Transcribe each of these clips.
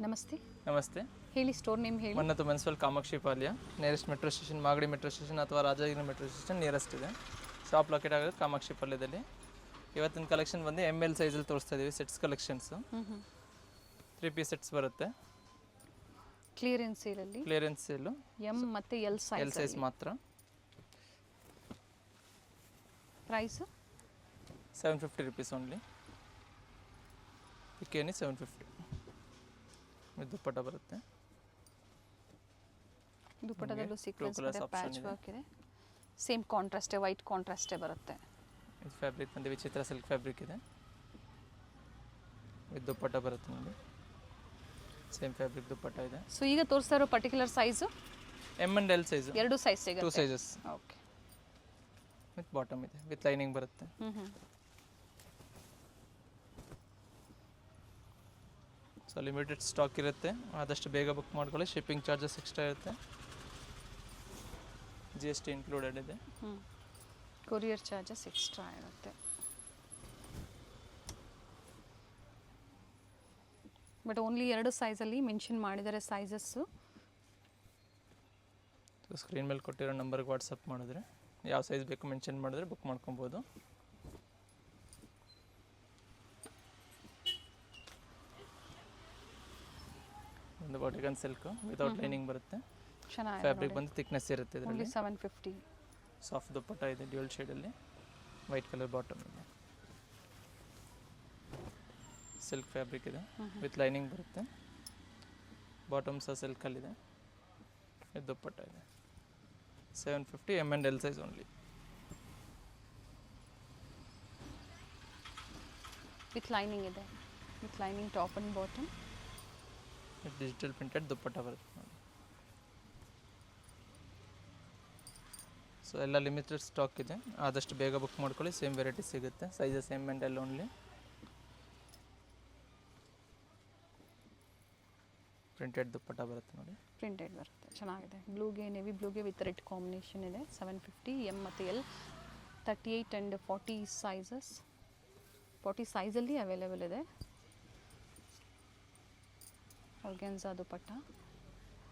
ನಮಸ್ತೆ. ನಮಸ್ತೆ. ಹೇಳಿ, ಸ್ಟೋರ್ ನೇಮ್ ಹೇಳಿ. ಮನ್ನತ್ತು municipal Kamakshi Palya, nearest metro station Magadi metro station ಅಥವಾ ರಾಜಾಗಿರಿ ಮೆಟ್ರೋ ಸ್ಟೇಷನ್ ನಿಯರೆಸ್ಟ್ ಇದೆ. ಶಾಪ್ ಲೊಕೇಟ್ ಆಗೋದು ಕಾಮಾಕ್ಷಿ ಪಾಳ್ಯದಲ್ಲಿ. ಇವತ್ತಿನ ಕಲೆಕ್ಷನ್ ಬಂದು ML ಸೈಜಲ್ಲಿ ತೋರಿಸ್ತಾ ಇದ್ದೀವಿ. ಸೆಟ್ಸ್ ಕಲೆಕ್ಷನ್ಸು 3 ಪೀಸ್ ಸೆಟ್ಸ್ ಬರುತ್ತೆ. ಕ್ಲಿಯರೆನ್ಸ್ ಸೇಲಲ್ಲಿ ಕ್ಲಿಯರೆನ್ಸ್ ಸೇಲು ಎಮ್ ಮತ್ತು ಎಲ್ ಸೈಜ್ ಮಾತ್ರ. Price 750 rupees only. ಬಿಕಿನಿ 750. ಇದು ದುಪ್ಪಟ್ಟ ಬರುತ್ತೆ. ದುಪ್ಪಟ್ಟದಲ್ಲೂ ಸೀಕ್ವೆನ್ಸ್ ಮತ್ತು ಪ್ಯಾಚ್ ವರ್ಕ್ ಇದೆ. ಸೇಮ್ ಕಾಂಟ್ರಾಸ್ಟೇ, ವೈಟ್ ಕಾಂಟ್ರಾಸ್ಟೇ ಬರುತ್ತೆ. ಇದು ಫ್ಯಾಬ್ರಿಕ್ ಬಂದು ವಿಚಿತ್ರ ಸಿಲ್ಕ್ ಫ್ಯಾಬ್ರಿಕ್ ಇದೆ. ಇದು ದುಪ್ಪಟ್ಟ ಬರುತ್ತೆ ನೋಡಿ. ಸೇಮ್ ಫ್ಯಾಬ್ರಿಕ್ ದುಪ್ಪಟ್ಟ ಇದೆ. ಸೊ ಈಗ ತೋರಿಸ್ತಾ ಇರೋ particular size M and L size. ಎರಡು ಸೈಜ್ ಸಿಗುತ್ತೆ. 2 ಸೈಜಸ್. ಓಕೆ. ವಿತ್ ಬಾಟಮ್ ಇದೆ, ವಿತ್ ಲೈನಿಂಗ್ ಬರುತ್ತೆ. ಸೊ ಲಿಮಿಟೆಡ್ ಸ್ಟಾಕ್ ಇರುತ್ತೆ, ಆದಷ್ಟು ಬೇಗ ಬುಕ್ ಮಾಡ್ಕೊಳ್ಳಿ. ಶಿಪ್ಪಿಂಗ್ ಚಾರ್ಜಸ್ ಎಕ್ಸ್ಟ್ರಾ ಇರುತ್ತೆ, GST ಇನ್ಕ್ಲೂಡೆಡ್ ಇದೆ. ಕೊರಿಯರ್ ಚಾರ್ಜಸ್ ಎಕ್ಸ್ಟ್ರಾ ಇರುತ್ತೆ. ಬಟ್ ಓನ್ಲಿ ಎರಡು ಸೈಜಲ್ಲಿ ಮೆನ್ಷನ್ ಮಾಡಿದ್ದಾರೆ ಸೈಜಸ್ಸು. ಸ್ಕ್ರೀನ್ ಮೇಲೆ ಕೊಟ್ಟಿರೋ ನಂಬರ್ಗೆ ವಾಟ್ಸಪ್ ಮಾಡಿದ್ರೆ ಯಾವ ಸೈಜ್ ಬೇಕು ಮೆನ್ಷನ್ ಮಾಡಿದ್ರೆ ಬುಕ್ ಮಾಡ್ಕೊಬೋದು. ಒಂದು ಬಾಟಿಕನ್ ಸಿಲ್ಕ್ ವಿತೌಟ್ ಲೈನಿಂಗ್ ಬರುತ್ತೆ. ಚೆನ್ನಾಗಿದೆ. ಫ್ಯಾಬ್ರಿಕ್ ಬಂದು ಥಿಕ್ನೆಸ್ ಇರುತ್ತೆ. ಓನ್ಲಿ ಇದರಲ್ಲಿ 750. ಸಾಫ್ಟ್ ದುಪ್ಪಟ್ಟ ಇದೆ, ಡ್ಯೂಯಲ್ ಶೇಡಲ್ಲಿ. ವೈಟ್ ಕಲರ್ ಬಾಟಮ್ ಇದೆ. ಸಿಲ್ಕ್ ಫ್ಯಾಬ್ರಿಕ್ ಇದೆ, ವಿತ್ ಲೈನಿಂಗ್ ಬರುತ್ತೆ. ಬಾಟಮ್ ಸಹ ಸಿಲ್ಕಲ್ಲಿದೆ. ಇದು ದುಪ್ಪಟ್ಟ ಇದೆ. 750 M and L size only. With lining ಇದೆ. With lining top and bottom. Digital printed dupatta ಬರುತ್ತೆ ನೋಡಿ. ಸೊ ಎಲ್ಲ ಲಿಮಿಟೆಡ್ ಸ್ಟಾಕ್ ಇದೆ, ಆದಷ್ಟು ಬೇಗ ಬುಕ್ ಮಾಡ್ಕೊಳ್ಳಿ. ಸೇಮ್ ವೆರೈಟಿ ಸಿಗುತ್ತೆ. Sizes M and L only. Printed dupatta ಬರುತ್ತೆ ನೋಡಿ. ಪ್ರಿಂಟೆಡ್ ಬರುತ್ತೆ, ಚೆನ್ನಾಗಿದೆ. ಬ್ಲೂಗೆ, ನೇವಿ ಬ್ಲೂಗೆ ವಿತ್ ರೆಡ್ ಕಾಂಬಿನೇಷನ್ ಇದೆ. 750 M ಮತ್ತು L. 38 and 40 sizes. 40 ಸೈಜಲ್ಲಿ ಅವೈಲೇಬಲ್ ಇದೆ. ಆರ್ಗೆನ್ಸಾ ದುಪ್ಪಟ್ಟ,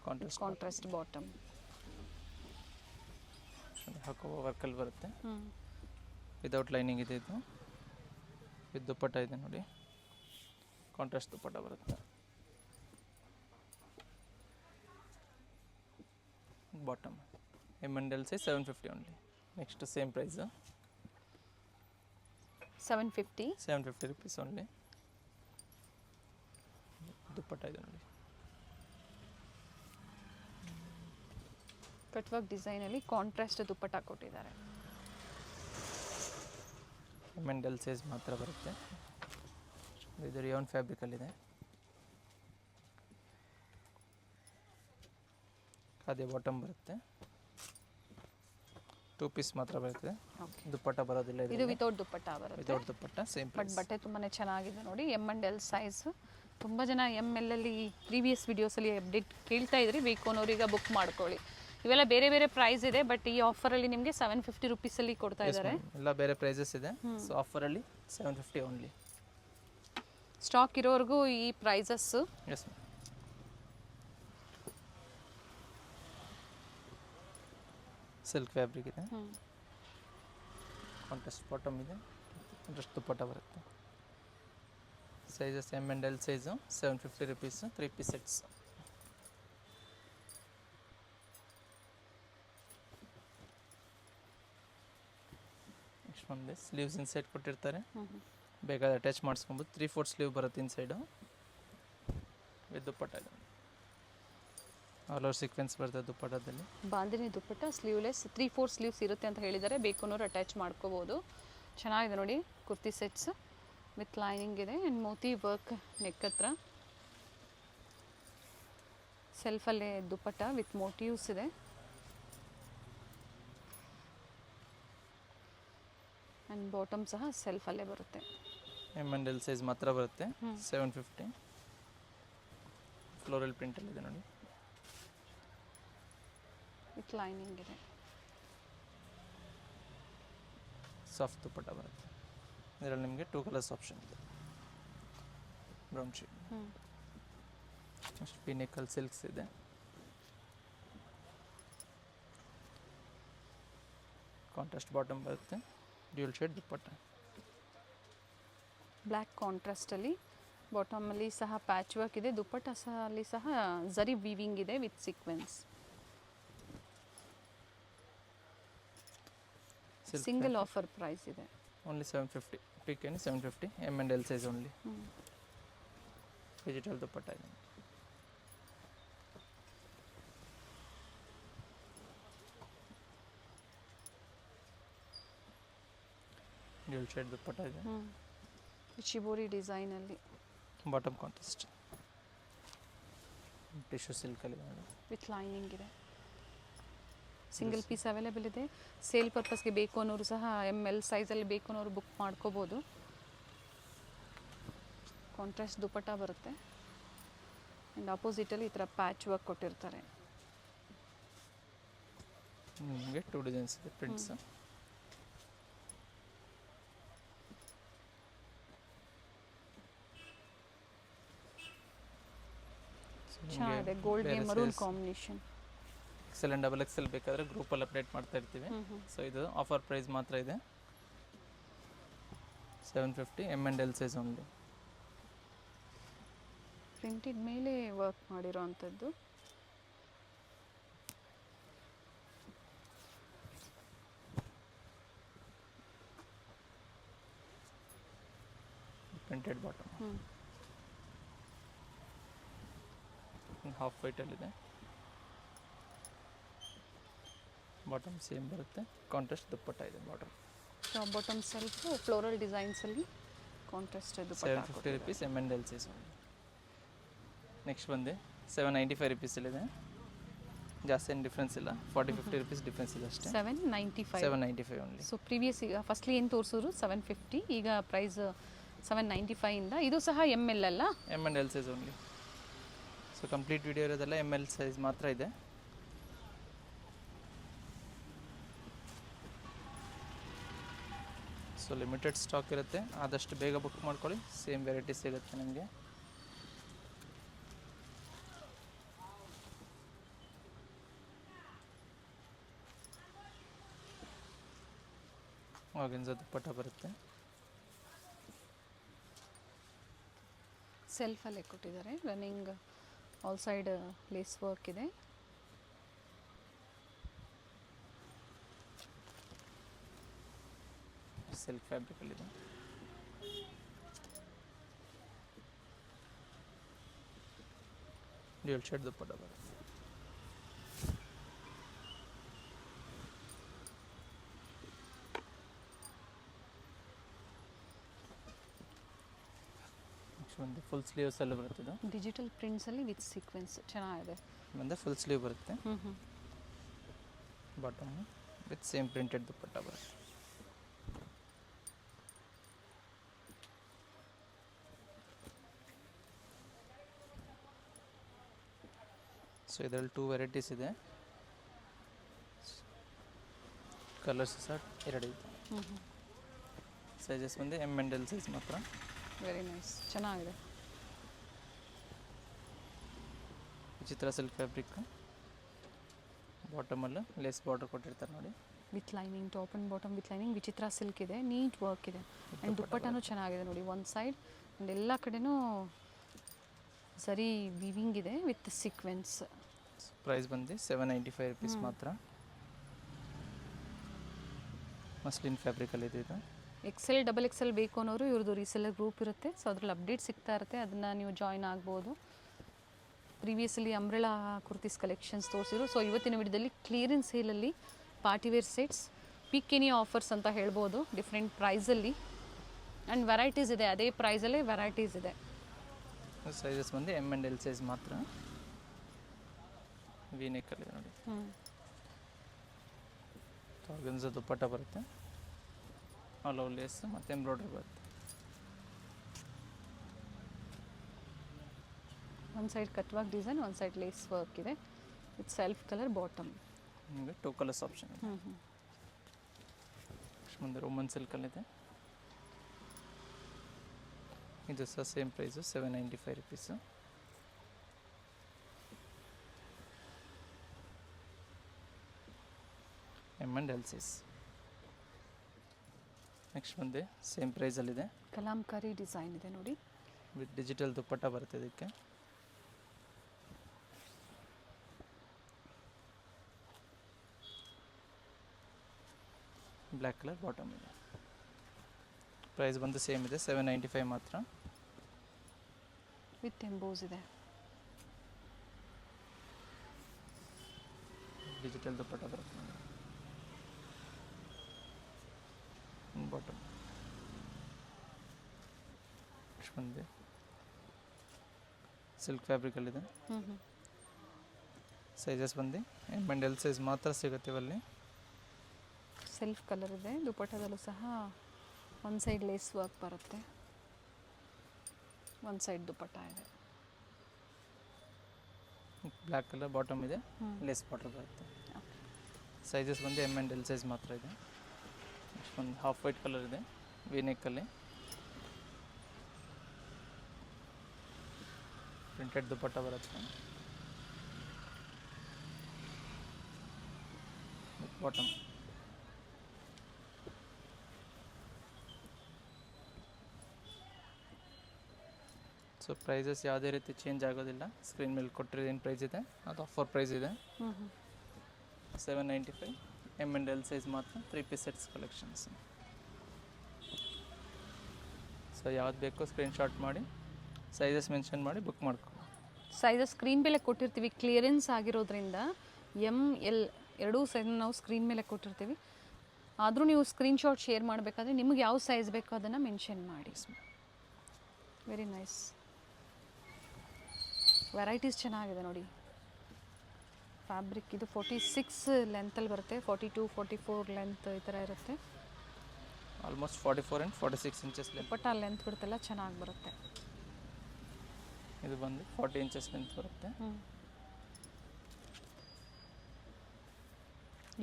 ಕಾಂಟ್ರಾಸ್ಟ್ ಬಾಟಮ್. ಹಾಕೋ ವರ್ಕಲ್ಲಿ ಬರುತ್ತೆ. ವಿದೌಟ್ ಲೈನಿಂಗ್ ಇದೆ ಇದು. ವಿತ್ ದುಪ್ಪಟ್ಟ ಇದೆ ನೋಡಿ. ಕಾಂಟ್ರಾಸ್ಟ್ ದುಪ್ಪಟ್ಟ ಬರುತ್ತೆ. Bottom M and L size 750 only. Next same price 750 rupees only. Dupatta ಇದೆ ನೋಡಿ. ಕಟ್ ವರ್ಕ್ ಡಿಸೈನಲ್ಲಿ ಕಾಂಟ್ರಾಸ್ಟ್ ದುಪ್ಪಟ್ಟ ಕೊಟ್ಟಿದ್ದಾರೆ. M and L ಸೈಜ್ ಮಾತ್ರ ಬರುತ್ತೆ. ಇದು ರಿಯಾನ್ ಫ್ಯಾಬ್ರಿಕಲ್ಲಿದೆ. ಅದೇ ಬಾಟಮ್ ಬರುತ್ತೆ. 2 ಪೀಸ್ ಮಾತ್ರ ಬರುತ್ತೆ. ದುಪ್ಪಟ್ಟ ಬರೋದಿಲ್ಲ. ಇದು ವಿತೌಟ್ ದುಪ್ಪಟ್ಟ ಬರುತ್ತೆ. ವಿತೌಟ್ ದುಪ್ಪಟ್ಟ ಸೇಮ್ ಬಟ್ ಬಟ್ಟೆ ತುಂಬಾ ಚೆನ್ನಾಗಿದೆ ನೋಡಿ. M and L size. ತುಂಬ ಜನ ML ಅಲ್ಲಿ ಪ್ರೀವಿಯಸ್ ವಿಡಿಯೋಸಲ್ಲಿ ಅಪ್ಡೇಟ್ ಕೇಳ್ತಾ ಇದ್ರಿ. ಬೇಕು ಅನ್ನೋರಿಗೆ ಬುಕ್ ಮಾಡ್ಕೊಳ್ಳಿ. ಇವೆಲ್ಲ ಬೇರೆ ಬೇರೆ ಪ್ರೈಸ್ ಇದೆ, ಬಟ್ ಈ ಆಫರಲ್ಲಿ ನಿಮಗೆ 750 ರುಪೀಸಲ್ಲಿ ಕೊಡ್ತಾ ಇದ್ದಾರೆ. ಎಲ್ಲ ಬೇರೆ ಪ್ರೈಸಸ್ ಇದೆ. So ಆಫರಲ್ಲಿ 750 only. ಸ್ಟಾಕ್ ಇರೋವರೆಗೂ ಈ prices. Yes ma'am. Silk fabric ಇದೆ. ಕಾಂಟ್ರಾಸ್ಟ್ ಬಾಟಮ್ ಇದೆ. ಕಾಂಟ್ರಾಸ್ಟ್ ದುಪ್ಪಟ್ಟ ಬರುತ್ತೆ. Sizes M and L size 750 rupees. 3 piece sets. Next ಬಂದು ಸ್ಲೀವ್ಸ್ ಇನ್ಸೈಡ್ ಕೊಟ್ಟಿರ್ತಾರೆ, ಬೇಕಾದ್ರೆ ಅಟ್ಯಾಚ್ ಮಾಡಿಸ್ಕೊಬೋದು. 3/4 ಸ್ಲೀವ್ ಬರುತ್ತೆ ಇನ್ಸೈಡು. ವಿತ್ ದುಪ್ಪಟ್ಟ ಇದೆ. ಆಲ್ ಓವರ್ ಸೀಕ್ವೆನ್ಸ್ ಬರ್ತದೆ ದುಪ್ಪಟ್ಟದಲ್ಲಿ. ಬಾಂದಿನಿ ದುಪ್ಪಟ್ಟ, ಸ್ಲೀವ್ಲೆಸ್. 3/4 ಸ್ಲೀವ್ಸ್ ಇರುತ್ತೆ ಅಂತ ಹೇಳಿದ್ದಾರೆ. ಬೇಕು ಅನ್ನೋರು ಅಟ್ಯಾಚ್ ಮಾಡ್ಕೋಬೋದು. ಚೆನ್ನಾಗಿದೆ ನೋಡಿ. ಕುರ್ತಿ ಸೆಟ್ಸ್ ವಿತ್ ಲೈನಿಂಗ್ ಇದೆ ಆ್ಯಂಡ್ ಮೋತಿ ವರ್ಕ್ ನೆಕ್ ಹತ್ರ. ಸೆಲ್ಫಲ್ಲೇ ದುಪ್ಪಟ್ಟ ವಿತ್ ಮೋಟಿವ್ಸ್ ಇದೆ. ಆ್ಯಂಡ್ ಬಾಟಮ್ ಸಹ ಸೆಲ್ಫಲ್ಲೇ ಬರುತ್ತೆ. M and L ಸೈಜ್ ಮಾತ್ರ ಬರುತ್ತೆ. 750. ಫ್ಲೋರಲ್ ಪ್ರಿಂಟಲ್ಲಿದೆ ನೋಡಿ. ವಿತ್ ಲೈನಿಂಗ್ ಇದೆ. ಸಾಫ್ಟ್ ದುಪ್ಪಟ್ಟ ಬರುತ್ತೆ. ಇದರಲ್ಲಿ ನಿಮಗೆ 2 ಕಲರ್ಸ್ ಆಪ್ಷನ್ ಇದೆ. Brown shade. Next pinnacle silks ಇದೆ. ಕಾಂಟ್ರಾಸ್ಟ್ ಬಾಟಮ್ ಬರುತ್ತೆ, ಡ್ಯೂಲ್ ಶೇಡ್ ದುಪ್ಪಟ್ಟ. ಬ್ಲ್ಯಾಕ್ ಕಾಂಟ್ರಾಸ್ಟಲ್ಲಿ ಬಾಟಮಲ್ಲಿ ಸಹ ಪ್ಯಾಚ್ ವರ್ಕ್ ಇದೆ, ದುಪ್ಪಟ್ಟ ಸಹ ಅಲ್ಲಿ ಸಹ ಝರಿ ವೀವಿಂಗ್ ಇದೆ with sequins. Single offer price ಇದೆ only 750. Pick 750, M and L size only. Digital dupatta ಇದೆ. ಡ್ಯೂಲ್ ಶೇಡ್ ದುಪ್ಪಟ್ಟ ಇದೆ. ಶಿಬೋರಿ ಡಿಸೈನಲ್ಲಿ ಬಾಟಮ್ ಕಾಂಟ್ರಾಸ್ಟ್ ಟಿಶ್ಯೂ ಸಿಲ್ಕಲ್ಲಿ ನೋಡಿ, ವಿತ್ ಲೈನಿಂಗ್ ಇದೆ. ಸಿಂಗಲ್ ಪೀಸ್ ಅವೈಲೇಬಲ್ ಇದೆ. ಸೇಲ್ ಪರ್ಪಸ್ಗೆ ಬೇಕು ಅನ್ನೋರು ಸಹ ಎಮ್ ಎಲ್ ಸೈಜಲ್ಲಿ ಬೇಕು ಅನ್ನೋರು ಬುಕ್ ಮಾಡ್ಕೋಬೋದು. ಕಾಂಟ್ರಾಸ್ಟ್ ದುಪ್ಪಟ್ಟ ಬರುತ್ತೆ ಆ್ಯಂಡ್ ಆಪೋಸಿಟಲ್ಲಿ ಈ ಥರ ಪ್ಯಾಚ್ ವರ್ಕ್ ಕೊಟ್ಟಿರ್ತಾರೆ. ನಿಮಗೆ 2 ಡಿಸೈನ್ಸ್ ಇದೆ ಪ್ರಿಂಟ್ಸ್. ಚೆನ್ನಾಗಿದೆ, ಗೋಲ್ಡ್ಗೆ maroon combination. XL and double XL ಬೇಕಾದರೆ ಗ್ರೂಪಲ್ಲಿ ಅಪ್ಡೇಟ್ ಮಾಡ್ತಾ ಇರ್ತೀವಿ. ಸೊ ಇದು ಆಫರ್ ಪ್ರೈಸ್ ಮಾತ್ರ ಇದೆ, 750, M and L size only. Printed ಮೇಲೆ ವರ್ಕ್ ಮಾಡಿರೋ ಅಂಥದ್ದು. ಪ್ರಿಂಟೆಡ್ ಬಾಟಮ್ ಹಾಫ್ ವೈಟಲ್ಲಿದೆ. ಬಾಟಮ್ ಸೇಮ್ ಬರುತ್ತೆ, ಕಾಂಟ್ರಾಸ್ಟ್ ದುಪ್ಪಟ್ಟ ಇದೆ bottom. Top bottom self floral ಡಿಸೈನ್ಸಲ್ಲಿ contrast dupatta 750 rupees, M and L size only. Next ಬಂದು 795 ರುಪೀಸಲ್ಲಿದೆ. ಜಾಸ್ತಿ ಏನು ಡಿಫ್ರೆನ್ಸ್ ಇಲ್ಲ, 40-50 ರುಪೀಸ್ ಡಿಫ್ರೆನ್ಸ್ ಇದೆ ಅಷ್ಟೇ. 795 ಓನ್ಲಿ. ಸೊ ಪ್ರೀವಿಯಸ್ ಈಗ ಫಸ್ಟ್ಲಿ ಏನು ತೋರಿಸಿದ್ರು 750, ಈಗ ಪ್ರೈಸ್ 795 ಇಂದ. ಇದು ಸಹ ಎಮ್ ಎಲ್ ಅಲ್ಲ, M and L size only. So complete video ಇರೋದೆಲ್ಲ ಎಮ್ ಎಲ್ ಸೈಜ್ ಮಾತ್ರ ಇದೆ. ಸೊ ಲಿಮಿಟೆಡ್ ಸ್ಟಾಕ್ ಇರುತ್ತೆ, ಆದಷ್ಟು ಬೇಗ ಬುಕ್ ಮಾಡ್ಕೊಳ್ಳಿ. ಸೇಮ್ ವೆರೈಟಿ ಸಿಗುತ್ತೆ ನಿಮಗೆ. ಆರ್ಗನ್ಜಾ ದುಪ್ಪಟ್ಟ ಬರುತ್ತೆ. ಸೆಲ್ಫಲ್ಲೇ ಕೊಟ್ಟಿದ್ದಾರೆ. Running all side lace work ಇದೆ. ಸಿಲ್ಕ್ ಫ್ಯಾಬ್ರಿಕಲ್ಲಿದೆ. ಡ್ಯೂಲ್ ಶೇಡ್ ದುಪ್ಪಟ್ಟ ಬರುತ್ತೆ. ನೆಕ್ಸ್ಟ್ ಒಂದು ಫುಲ್ ಸ್ಲೀವ್ಸ್ ಅಲ್ಲಿ ಬರುತ್ತೆ. ಇದು ಡಿಜಿಟಲ್ ಪ್ರಿಂಟ್ಸಲ್ಲಿ ವಿತ್ ಸೀಕ್ವೆನ್ಸ್ ಚೆನ್ನಾಗಿದೆ. ಬಂದು ಫುಲ್ ಸ್ಲೀವ್ ಬರುತ್ತೆ. Bottom with same printed dupatta ಬರುತ್ತೆ. ಸೊ ಇದರಲ್ಲಿ 2 ವೆರೈಟೀಸ್ ಇದೆ. ಕಲರ್ಸ್ ಸಹ 2 ಇದೆ. ಸೈಜಸ್ ಬಂದು ಎಮ್ ಆ್ಯಂಡ್ ಎಲ್ ಸೈಜ್ ಮಾತ್ರ. ವೆರಿ ನೈಸ್, ಚೆನ್ನಾಗಿದೆ. ವಿಚಿತ್ರ ಸಿಲ್ಕ್ ಫ್ಯಾಬ್ರಿಕ್, ಬಾಟಮಲ್ಲಿ ಲೇಸ್ ಬಾರ್ಡರ್ ಕೊಟ್ಟಿರ್ತಾರೆ ನೋಡಿ, with lining. Top and bottom with lining. ವಿಚಿತ್ರ ಸಿಲ್ಕ್ ಇದೆ, ನೀಟ್ ವರ್ಕ್ ಇದೆ ಆ್ಯಂಡ್ ದುಪ್ಪಟ್ಟನೂ ಚೆನ್ನಾಗಿದೆ ನೋಡಿ. ಒಂದು ಸೈಡ್ ಆ್ಯಂಡ್ ಎಲ್ಲ ಕಡೆನೂ ಸರಿ ವಿವಿಂಗ್ ಇದೆ ವಿತ್ ಸೀಕ್ವೆನ್ಸ್. ಪ್ರೈಸ್ ಬಂದು 795 ರುಪೀಸ್ ಮಾತ್ರ. ಮಸ್ಲಿನ್ ಫ್ಯಾಬ್ರಿಕಲ್ಲಿ ಇದೆ ಇದು. ಎಕ್ಸೆಲ್ ಡಬಲ್ ಎಕ್ಸೆಲ್ ಬೇಕು ಅನ್ನೋರು ಇವ್ರದ್ದು ರೀಸೆಲ್ಲರ್ ಗ್ರೂಪ್ ಇರುತ್ತೆ. ಸೊ ಅದ್ರಲ್ಲಿ ಅಪ್ಡೇಟ್ ಸಿಗ್ತಾ ಇರುತ್ತೆ, ಅದನ್ನು ನೀವು ಜಾಯ್ನ್ ಆಗ್ಬೋದು. ಪ್ರೀವಿಯಸ್ಲಿ ಅಂಬ್ರೆಲಾ ಕುರ್ತೀಸ್ ಕಲೆಕ್ಷನ್ಸ್ ತೋರಿಸಿದ್ರು. ಸೊ ಇವತ್ತಿನ ವಿಡಿಯೋದಲ್ಲಿ ಕ್ಲಿಯರೆನ್ಸ್ ಸೇಲಲ್ಲಿ partywear sets, pick any offers ಅಂತ ಹೇಳ್ಬೋದು, ಡಿಫ್ರೆಂಟ್ ಪ್ರೈಸಲ್ಲಿ ಆ್ಯಂಡ್ ವೆರೈಟೀಸ್ ಇದೆ. ಅದೇ ಪ್ರೈಸಲ್ಲೇ ವೆರೈಟೀಸ್ ಇದೆ. ಸೈಜಸ್ ಬಂದು ಎಮ್ ಆ್ಯಂಡ್ ಎಲ್ ಸೈಜ್ ಮಾತ್ರ. ವಿ ನೆಕ್ಕಲ್ಲಿದೆ ನೋಡಿ. ಆರ್ಗನ್ಜಾ ದುಪ್ಪಟ್ಟ ಬರುತ್ತೆ, ಆಲ್ ಓವರ್ ಲೇಸ್ ಮತ್ತು ಎಂಬ್ರಾಯ್ಡ್ರಿ ಬರುತ್ತೆ. ಒಂದು ಸೈಡ್ ಕಟ್ ವರ್ಕ್ ಡಿಸೈನ್, ಒಂದು ಸೈಡ್ ಲೇಸ್ ವರ್ಕ್ ಇದೆ ವಿತ್ ಸೆಲ್ಫ್ ಕಲರ್ ಬಾಟಮ್. ನಿಮಗೆ 2 ಕಲರ್ಸ್ ಆಪ್ಷನ್ ಇದೆ. ಮುಂದೆ ರೋಮನ್ ಸಿಲ್ಕಲ್ಲಿದೆ. ಇದು ಸಹ same price 795 rupees. And L size. Next ಬಂದು ಸೇಮ್ ಪ್ರೈಸಲ್ಲಿದೆ, ಕಲಾಂಕಾರಿ ಡಿಸೈನ್ ಇದೆ ನೋಡಿ. ವಿತ್ ಡಿಜಿಟಲ್ ದುಪ್ಪಟ್ಟ ಬರುತ್ತೆ ಇದಕ್ಕೆ. ಬ್ಲ್ಯಾಕ್ ಕಲರ್ ಬಾಟಮ್ ಇದೆ. ಪ್ರೈಸ್ ಬಂದು ಸೇಮ್ ಇದೆ, 795 ಮಾತ್ರ. ವಿತ್ ಎಂಬೋಸ್ ಇದೆ. ಡಿಜಿಟಲ್ ದುಪ್ಪಟ್ಟ ಬರುತ್ತೆ ಬಾಟಮ್. ನೆಕ್ಸ್ಟ್ ಬಂದು ಸಿಲ್ಕ್ ಫ್ಯಾಬ್ರಿಕಲ್ಲಿದೆ. ಸೈಜಸ್ ಬಂದು ಎಮ್ ಆ್ಯಂಡ್ ಎಲ್ ಸೈಜ್ ಮಾತ್ರ ಸಿಗುತ್ತೆ ಇವಲ್ಲಿ. ಸೆಲ್ಫ್ ಕಲರ್ ಇದೆ. ದುಪಟ್ಟದಲ್ಲೂ ಸಹ ಒಂದು ಸೈಡ್ ಲೇಸ್ ವರ್ಕ್ ಬರುತ್ತೆ, ಒಂದು ಸೈಡ್ ದುಪಟ್ಟ ಇದೆ. ಬ್ಲ್ಯಾಕ್ ಕಲರ್ ಬಾಟಮ್ ಇದೆ, ಲೇಸ್ ಬಾಟರ್ ಬರುತ್ತೆ. ಸೈಜಸ್ ಬಂದು ಎಮ್ ಆ್ಯಂಡ್ ಎಲ್ ಸೈಜ್ ಮಾತ್ರ ಇದೆ. ನೆಕ್ಸ್ಟ್ ಒಂದು ಹಾಫ್ ವೈಟ್ ಕಲರ್ ಇದೆ, ವಿನೆಕ್ಕಲ್ಲಿ ಪ್ರಿಂಟೆಡ್ ದುಪಟ್ಟ ಬರುತ್ತೆ. ಬಾಟಮ್ ಸೊ ಪ್ರೈಸಸ್ ಯಾವುದೇ ರೀತಿ ಚೇಂಜ್ ಆಗೋದಿಲ್ಲ. ಸ್ಕ್ರೀನ್ ಮೇಲೆ ಕೊಟ್ಟಿರೋದು ಏನು ಪ್ರೈಸ್ ಇದೆ ಅದು ಆಫರ್ ಪ್ರೈಸ್ ಇದೆ, 795. ಎಮ್ ಆ್ಯಂಡ್ ಎಲ್ ಸೈಜ್ ಮಾತ್ರ, 3 ಪೀಸ್ ಸೆಟ್ಸ್ ಕಲೆಕ್ಷನ್ಸ್. ಸೊ ಯಾವ್ದು ಬೇಕೋ ಸ್ಕ್ರೀನ್ಶಾಟ್ ಮಾಡಿ ಸೈಜಸ್ ಮೆನ್ಷನ್ ಮಾಡಿ ಬುಕ್ ಮಾಡ್ಕೊಳ್ಳಿ. ಸೈಜಸ್ ಸ್ಕ್ರೀನ್ ಮೇಲೆ ಕೊಟ್ಟಿರ್ತೀವಿ, ಕ್ಲಿಯರೆನ್ಸ್ ಆಗಿರೋದ್ರಿಂದ ಎಮ್ ಎಲ್ ಎರಡೂ ಸೈಜ್ ನಾವು ಸ್ಕ್ರೀನ್ ಮೇಲೆ ಕೊಟ್ಟಿರ್ತೀವಿ. ಆದರೂ ನೀವು ಸ್ಕ್ರೀನ್ಶಾಟ್ ಶೇರ್ ಮಾಡಬೇಕಾದ್ರೆ ನಿಮಗೆ ಯಾವ ಸೈಜ್ ಬೇಕೋ ಅದನ್ನು ಮೆನ್ಷನ್ ಮಾಡಿ. Very nice. ವೆರೈಟೀಸ್ ಚೆನ್ನಾಗಿದೆ ನೋಡಿ. ಫ್ಯಾಬ್ರಿಕ್ ಇದು 46 ಲೆಂತಲ್ಲಿ ಬರುತ್ತೆ, 42, 44 ಲೆಂತ್ ಈ ಥರ ಇರುತ್ತೆ. Almost 44 and 46 inches length. Dupatta length ಬಿಡುತ್ತೆಲ್ಲ ಚೆನ್ನಾಗಿ ಬರುತ್ತೆ. ಇದು ಬಂದು 40 ಇಂಚಸ್ ಲೆಂತ್ ಬರುತ್ತೆ.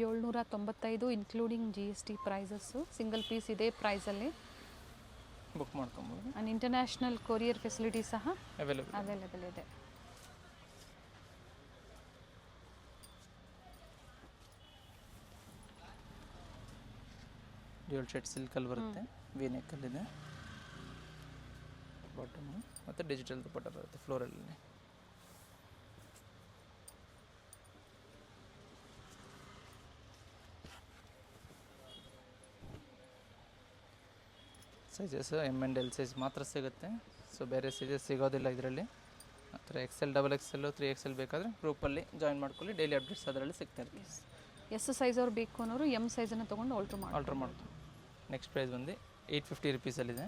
795 including GST prices. Single piece ಇದೇ ಪ್ರೈಸಲ್ಲಿ ಬುಕ್ ಮಾಡ್ಕೊಬೋದು. ಆ್ಯಂಡ್ ಇಂಟರ್ನ್ಯಾಷನಲ್ ಕೊರಿಯರ್ ಫೆಸಿಲಿಟಿ ಸಹ ಅವೈಲೇಬಲ್ ಇದೆ. ಡ್ಯೂಯಲ್ ಶೇಡ್ ಸಿಲ್ಕಲ್ಲಿ ಬರುತ್ತೆ, ವಿ ನೆಕ್ಕಲ್ಲಿದೆ. ಬಾಟಮು ಮತ್ತು ಡಿಜಿಟಲ್ ದುಪಟ್ಟ ಬರುತ್ತೆ ಫ್ಲೋರಲ್ಲಿ. Sizes M and L size ಮಾತ್ರ ಸಿಗುತ್ತೆ. ಸೊ ಬೇರೆ ಸೈಜಸ್ ಸಿಗೋದಿಲ್ಲ ಇದರಲ್ಲಿ. ಆ ಥರ XL, XXL, 3XL ಬೇಕಾದರೆ ಗ್ರೂಪಲ್ಲಿ ಜಾಯಿನ್ ಮಾಡ್ಕೊಳ್ಳಿ. ಡೈಲಿ ಅಪ್ಡೇಟ್ಸ್ ಅದರಲ್ಲಿ ಸಿಗ್ತಾ ಇರುತ್ತೆ. ಎಸ್ ಸೈಜ್ ಅವ್ರು ಬೇಕು ಅನ್ನೋರು ಎಮ್ ಸೈಜನ್ನು ತೊಗೊಂಡು ಆಲ್ಟ್ರ್ ಮಾಡ್ಕೊಂಡು. ನೆಕ್ಸ್ಟ್ ಪ್ರೈಸ್ ಬಂದು 850 ರುಪೀಸಲ್ಲಿದೆ.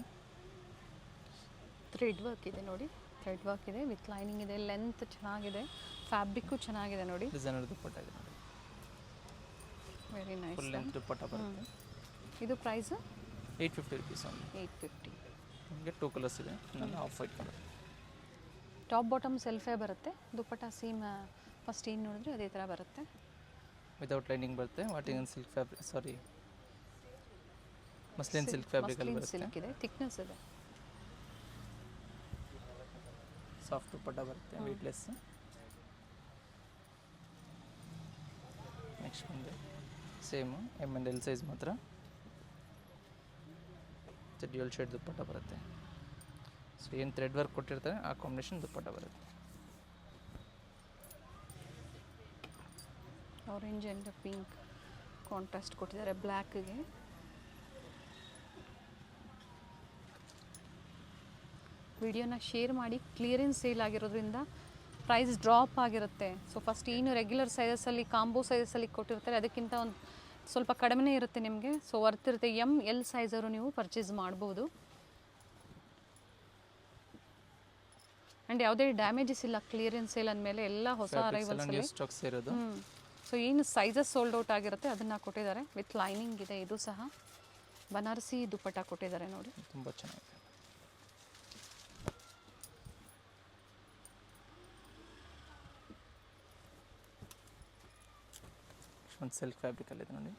ಥ್ರೆಡ್ ವರ್ಕ್ ಇದೆ ನೋಡಿ, ಥ್ರೆಡ್ ವರ್ಕ್ ಇದೆ ವಿತ್ ಲೈನಿಂಗ್ ಇದೆ. ಲೆಂತ್ ಚೆನ್ನಾಗಿದೆ, ಫ್ಯಾಬ್ರಿಕ್ಕು ಚೆನ್ನಾಗಿದೆ ನೋಡಿ. ಡಿಸೈನರ್ ದುಪ್ಪಟ್ಟ ಇದೆ ನೋಡಿ, ವೆರಿ ನೈಸ್. ಫುಲ್ ಲೆಂತ್ ದುಪ್ಪಟ್ಟ ಬರುತ್ತೆ. ಇದು ಪ್ರೈಸು 850 ರುಪೀಸ್ ಓನ್ಲಿ. 850. ನಿಮಗೆ 2 ಕಲರ್ಸ್ ಇದೆ, ನನ್ನ off white colour. Top bottom ಸೆಲ್ಫೇ ಬರುತ್ತೆ. ದುಪ್ಪಟ್ಟ ಸೀಮ್ ಫಸ್ಟ್ ಏನು ನೋಡಿದ್ರೆ ಅದೇ ಥರ ಬರುತ್ತೆ. ವಿತೌಟ್ ಲೈನಿಂಗ್ ಬರುತ್ತೆ. ವಾಟಿಂಗ್ ಸಿಲ್ಕ್ ಫ್ಯಾಬ್ರಿಕ್, ಸಾರಿ ಮಸ್ಲಿನ್ ಸಿಲ್ಕ್ ಫ್ಯಾಬ್ರಿಕಲ್ಲಿ ಬರುತ್ತೆ. ಸಿಲ್ಕ್ ಇದೆ, ಥಿಕ್ನೆಸ್ ಇದೆ. ಸಾಫ್ಟ್ ದುಪ್ಪಟ್ಟ ಬರುತ್ತೆ, ವೆಯ್ಟ್ಲೆಸ್. ನೆಕ್ಸ್ಟ್ ಬಂದು same M and L size ಮಾತ್ರ. ಡ್ಯೂಯಲ್ ಶೇಡ್ ದುಪ್ಪಟ್ಟ ಬರುತ್ತೆ. ಸೊ ಏನು ಥ್ರೆಡ್ ವರ್ಕ್ ಕೊಟ್ಟಿರ್ತಾರೆ ಆ ಕಾಂಬಿನೇಷನ್ ದುಪ್ಪಟ್ಟ ಬರುತ್ತೆ. ಆರೆಂಜ್ ಆ್ಯಂಡ್ ಪಿಂಕ್ ಕಾಂಟ್ರಾಸ್ಟ್ ಕೊಟ್ಟಿದ್ದಾರೆ ಬ್ಲ್ಯಾಕ್ಗೆ. ವಿಡಿಯೋನ ಶೇರ್ ಮಾಡಿ. ಕ್ಲಿಯರೆನ್ಸ್ ಸೇಲ್ ಆಗಿರೋದ್ರಿಂದ ಪ್ರೈಸ್ ಡ್ರಾಪ್ ಆಗಿರುತ್ತೆ. ಸೊ ಫಸ್ಟ್ ಏನು ರೆಗ್ಯುಲರ್ ಸೈಜಸ್ಸಲ್ಲಿ ಕಾಂಬೋ ಸೈಜಸ್ಸಲ್ಲಿ ಕೊಟ್ಟಿರ್ತಾರೆ ಅದಕ್ಕಿಂತ ಒಂದು ಸ್ವಲ್ಪ ಕಡಿಮೆ ಇರುತ್ತೆ ನಿಮಗೆ. ಸೊ ವರ್ತ್ ಇರುತ್ತೆ. ಎಮ್ ಎಲ್ ಸೈಜವರು ನೀವು ಪರ್ಚೇಸ್ ಮಾಡ್ಬೋದು. ಆ್ಯಂಡ್ ಯಾವುದೇ ಡ್ಯಾಮೇಜಸ್ ಇಲ್ಲ. ಕ್ಲಿಯರೆನ್ಸ್ ಸೇಲ್ ಅಂದಮೇಲೆ ಎಲ್ಲ ಹೊಸ ಅರೈವಲ್ಸಲ್ಲಿ ಸ್ಟಾಕ್ಸ್ ಇರೋದು. ಸೊ ಏನು ಸೈಜಸ್ ಸೋಲ್ಡ್ ಔಟ್ ಆಗಿರುತ್ತೆ ಅದನ್ನು ಕೊಟ್ಟಿದ್ದಾರೆ. ವಿತ್ ಲೈನಿಂಗ್ ಇದೆ. ಇದು ಸಹ ಬನಾರಸಿ ದುಪ್ಪಟ್ಟ ಕೊಟ್ಟಿದ್ದಾರೆ ನೋಡಿ, ತುಂಬ ಚೆನ್ನಾಗಿದೆ. ಒಂದು ಸಿಲ್ಕ್ ಫ್ಯಾಬ್ರಿಕಲ್ಲಿದೆ ನೋಡಿ.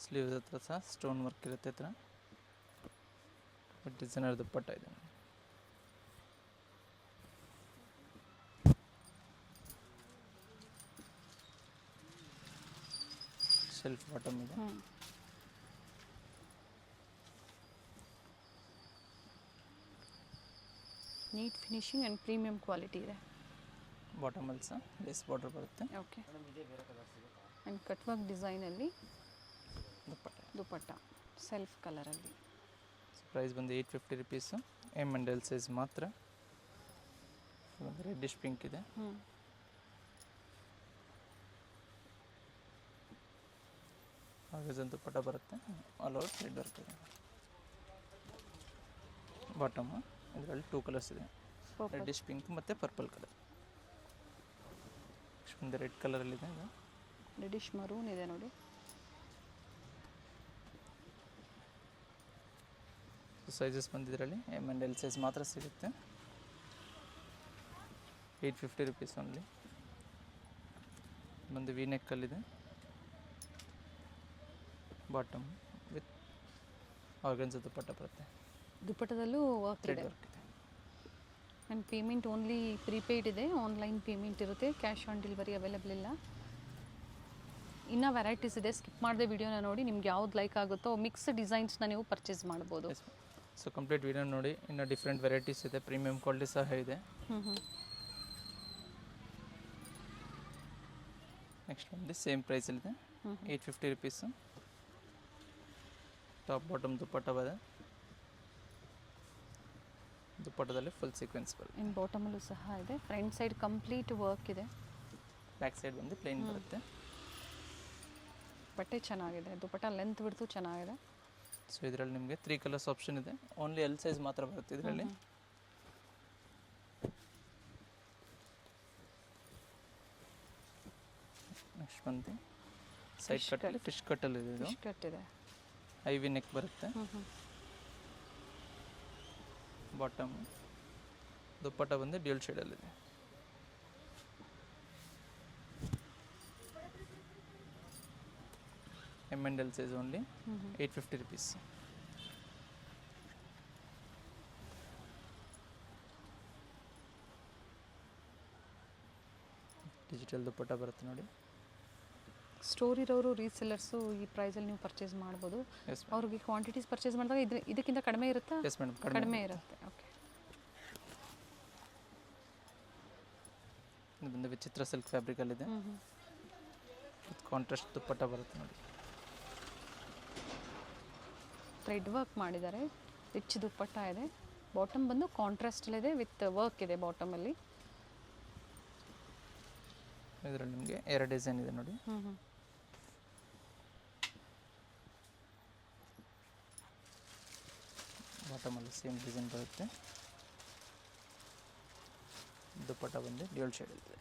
ಸ್ಲೀವ್ಸ್ ಹತ್ರ ಸಹ ಸ್ಟೋನ್ ವರ್ಕ್ ಇರುತ್ತೆ. ಹತ್ರ ಡಿಸೈನರ್ ದುಪ್ಪಟ್ಟ ಇದೆ. ಸೆಲ್ಫ್ ಬಾಟಮ್ ಇದೆ. Neat finishing and premium quality ಇದೆ. ಬಾಟಮಲ್ಲಿ ಸಹ ಲೇಸ್ ಬಾರ್ಡರ್ ಬರುತ್ತೆ. ಓಕೆ ಆ್ಯಂಡ್ ಕಟ್ ವರ್ಕ್ ಡಿಸೈನಲ್ಲಿ ದುಪಟ್ಟ ಸೆಲ್ಫ್ ಕಲರಲ್ಲಿ. ಪ್ರೈಸ್ ಬಂದು 850 rupees. M and L size ಮಾತ್ರ. ಒಂದು ರೆಡ್ಡಿಶ್ ಪಿಂಕ್ ಇದೆ. ಆರ್ಗನ್ಜಾ ದುಪಟ್ಟ ಬರುತ್ತೆ. ಆಲ್ ಓವರ್ ಥ್ರೆಡ್ ವರ್ಕ್ ಇದೆ. ಬಾಟಮು ಇದರಲ್ಲಿ 2 ಕಲರ್ಸ್ ಇದೆ, ರೆಡ್ಡಿಶ್ ಪಿಂಕ್ ಮತ್ತು ಪರ್ಪಲ್ ಕಲರ್. ಒಂದು ರೆಡ್ ಕಲರಲ್ಲಿದೆ. ಇದು ರೆಡ್ಡಿಶ್ ಮರೂನ್ ಇದೆ ನೋಡಿ. ಸೈಜಸ್ ಬಂದಿದ್ರಲ್ಲಿ ಎಮ್ ಆ್ಯಂಡ್ ಎಲ್ ಸೈಜ್ ಮಾತ್ರ ಸಿಗುತ್ತೆ. 850 ರುಪೀಸ್ ಓನ್ಲಿ. ಒಂದು ವಿ ನೆಕ್ಕಲ್ಲಿದೆ. ಬಾಟಮ್ ವಿತ್ ಆರ್ಗನ್ಜಾ ದುಪಟ್ಟ ಬರುತ್ತೆ. ದುಪಟ್ಟದಲ್ಲೂ ವರ್ಕ್ ಇದೆ. ಆ್ಯಂಡ್ ಪೇಮೆಂಟ್ ಓನ್ಲಿ ಪ್ರೀಪೇಯ್ಡ್ ಇದೆ. ಆನ್ಲೈನ್ ಪೇಮೆಂಟ್ ಇರುತ್ತೆ, ಕ್ಯಾಶ್ ಆನ್ ಡೆಲಿವರಿ ಅವೈಲೇಬಲ್ ಇಲ್ಲ. ಇನ್ನೂ ವೆರೈಟೀಸ್ ಇದೆ, ಸ್ಕಿಪ್ ಮಾಡದೆ ವಿಡಿಯೋನ ನೋಡಿ. ನಿಮ್ಗೆ ಯಾವ್ದು ಲೈಕ್ ಆಗುತ್ತೋ ಮಿಕ್ಸ್ ಡಿಸೈನ್ಸ್ನ ನೀವು ಪರ್ಚೇಸ್ ಮಾಡ್ಬೋದು. ಸೊ ಕಂಪ್ಲೀಟ್ ವಿಡಿಯೋ ನೋಡಿ. ಇನ್ನು ಡಿಫ್ರೆಂಟ್ ವೆರೈಟೀಸ್ ಇದೆ, ಪ್ರೀಮಿಯಂ ಕ್ವಾಲಿಟಿ ಸಹ ಇದೆ. ನೆಕ್ಸ್ಟ್ ಬಂದು ಸೇಮ್ ಪ್ರೈಸಲ್ಲಿದೆ, 850 ರುಪೀಸು. ಟಾಪ್ ಬಾಟಮ್ ದುಪಟ್ಟ ಬರುತ್ತೆ. ದುಪಟ್ಟದಲ್ಲಿ ಫುಲ್ ಸೀಕ್ವೆನ್ಸ್ ಬರುತ್ತೆ. ಇನ್ನು ಬಾಟಮಲ್ಲೂ ಸಹ ಇದೆ. ಫ್ರಂಟ್ ಸೈಡ್ ಕಂಪ್ಲೀಟ್ ವರ್ಕ್ ಇದೆ. ಬ್ಯಾಕ್ ಸೈಡ್ ಬಂದು ಪ್ಲೇನ್ ಬರುತ್ತೆ. ಬಟ್ಟೆ ಚೆನ್ನಾಗಿದೆ, ದುಪಟ್ಟ ಲೆಂತ್ ಬಿಡ್ತು ಚೆನ್ನಾಗಿದೆ. ಸೊ ಇದರಲ್ಲಿ ನಿಮಗೆ 3 ಕಲರ್ಸ್ ಆಪ್ಷನ್ ಇದೆ. ಓನ್ಲಿ ಎಲ್ ಸೈಜ್ ಮಾತ್ರ ಬರುತ್ತೆ ಇದರಲ್ಲಿ. ನೆಕ್ಸ್ಟ್ ಬಂದು ಸೈಡ್ ಕಟ್ಟಲ್ಲಿ ಫಿಶ್ ಕಟ್ಟಲ್ಲಿ ಇದೆ. ಇದು ಕಟ್ಟಿದೆ, ಐವಿ ನೆಕ್ ಬರುತ್ತೆ. ಬಾಟಮ್ ದುಪ್ಪಟ್ಟ ಬಂದು ಡ್ಯೂಲ್ ಶೇಡಲ್ಲಿದೆ. M and L size only 850 rupees. Digital dupatta ಬರುತ್ತೆ ನೋಡಿ. ಸ್ಟೋರ್ ಇರೋರು ರೀಸೆಲ್ಲರ್ಸು ಈ ಪ್ರೈಸಲ್ಲಿ ನೀವು ಪರ್ಚೇಸ್ ಮಾಡ್ಬೋದು. ಅವ್ರಿಗೆ ಕ್ವಾಂಟಿಟೀಸ್ ಪರ್ಚೇಸ್ ಮಾಡಿದಾಗ ಇದಕ್ಕಿಂತ ಕಡಿಮೆ ಇರುತ್ತಾ? ಎಸ್ ಮೇಡಮ್, ಕಡಿಮೆ ಇರುತ್ತೆ. ಓಕೆ. ಇದು ಬಂದು ವಿಚಿತ್ರ ಸಿಲ್ಕ್ ಫ್ಯಾಬ್ರಿಕಲ್ಲಿದೆ. ಕಾಂಟ್ರಾಸ್ಟ್ ದುಪ್ಪಟ್ಟ ಬರುತ್ತೆ ನೋಡಿ. ಥ್ರೆಡ್ ವರ್ಕ್ ಮಾಡಿದ್ದಾರೆ, ರಿಚ್ ದುಪ್ಪಟ್ಟ ಇದೆ. ಬಾಟಮ್ ಬಂದು ಕಾಂಟ್ರಾಸ್ಟಲ್ಲಿದೆ ವಿತ್ ವರ್ಕ್ ಇದೆ ಬಾಟಮಲ್ಲಿ. ಇದರಲ್ಲಿ ನಿಮಗೆ 2 ಡಿಸೈನ್ ಇದೆ ನೋಡಿ. ಬಾಟಮಲ್ಲಿ ಸೇಮ್ ಡಿಸೈನ್ ಬರುತ್ತೆ. ದುಪ್ಪಟ್ಟ ಬಂದು ಡ್ಯೂಲ್ ಶೇಡ್ ಇದೆ.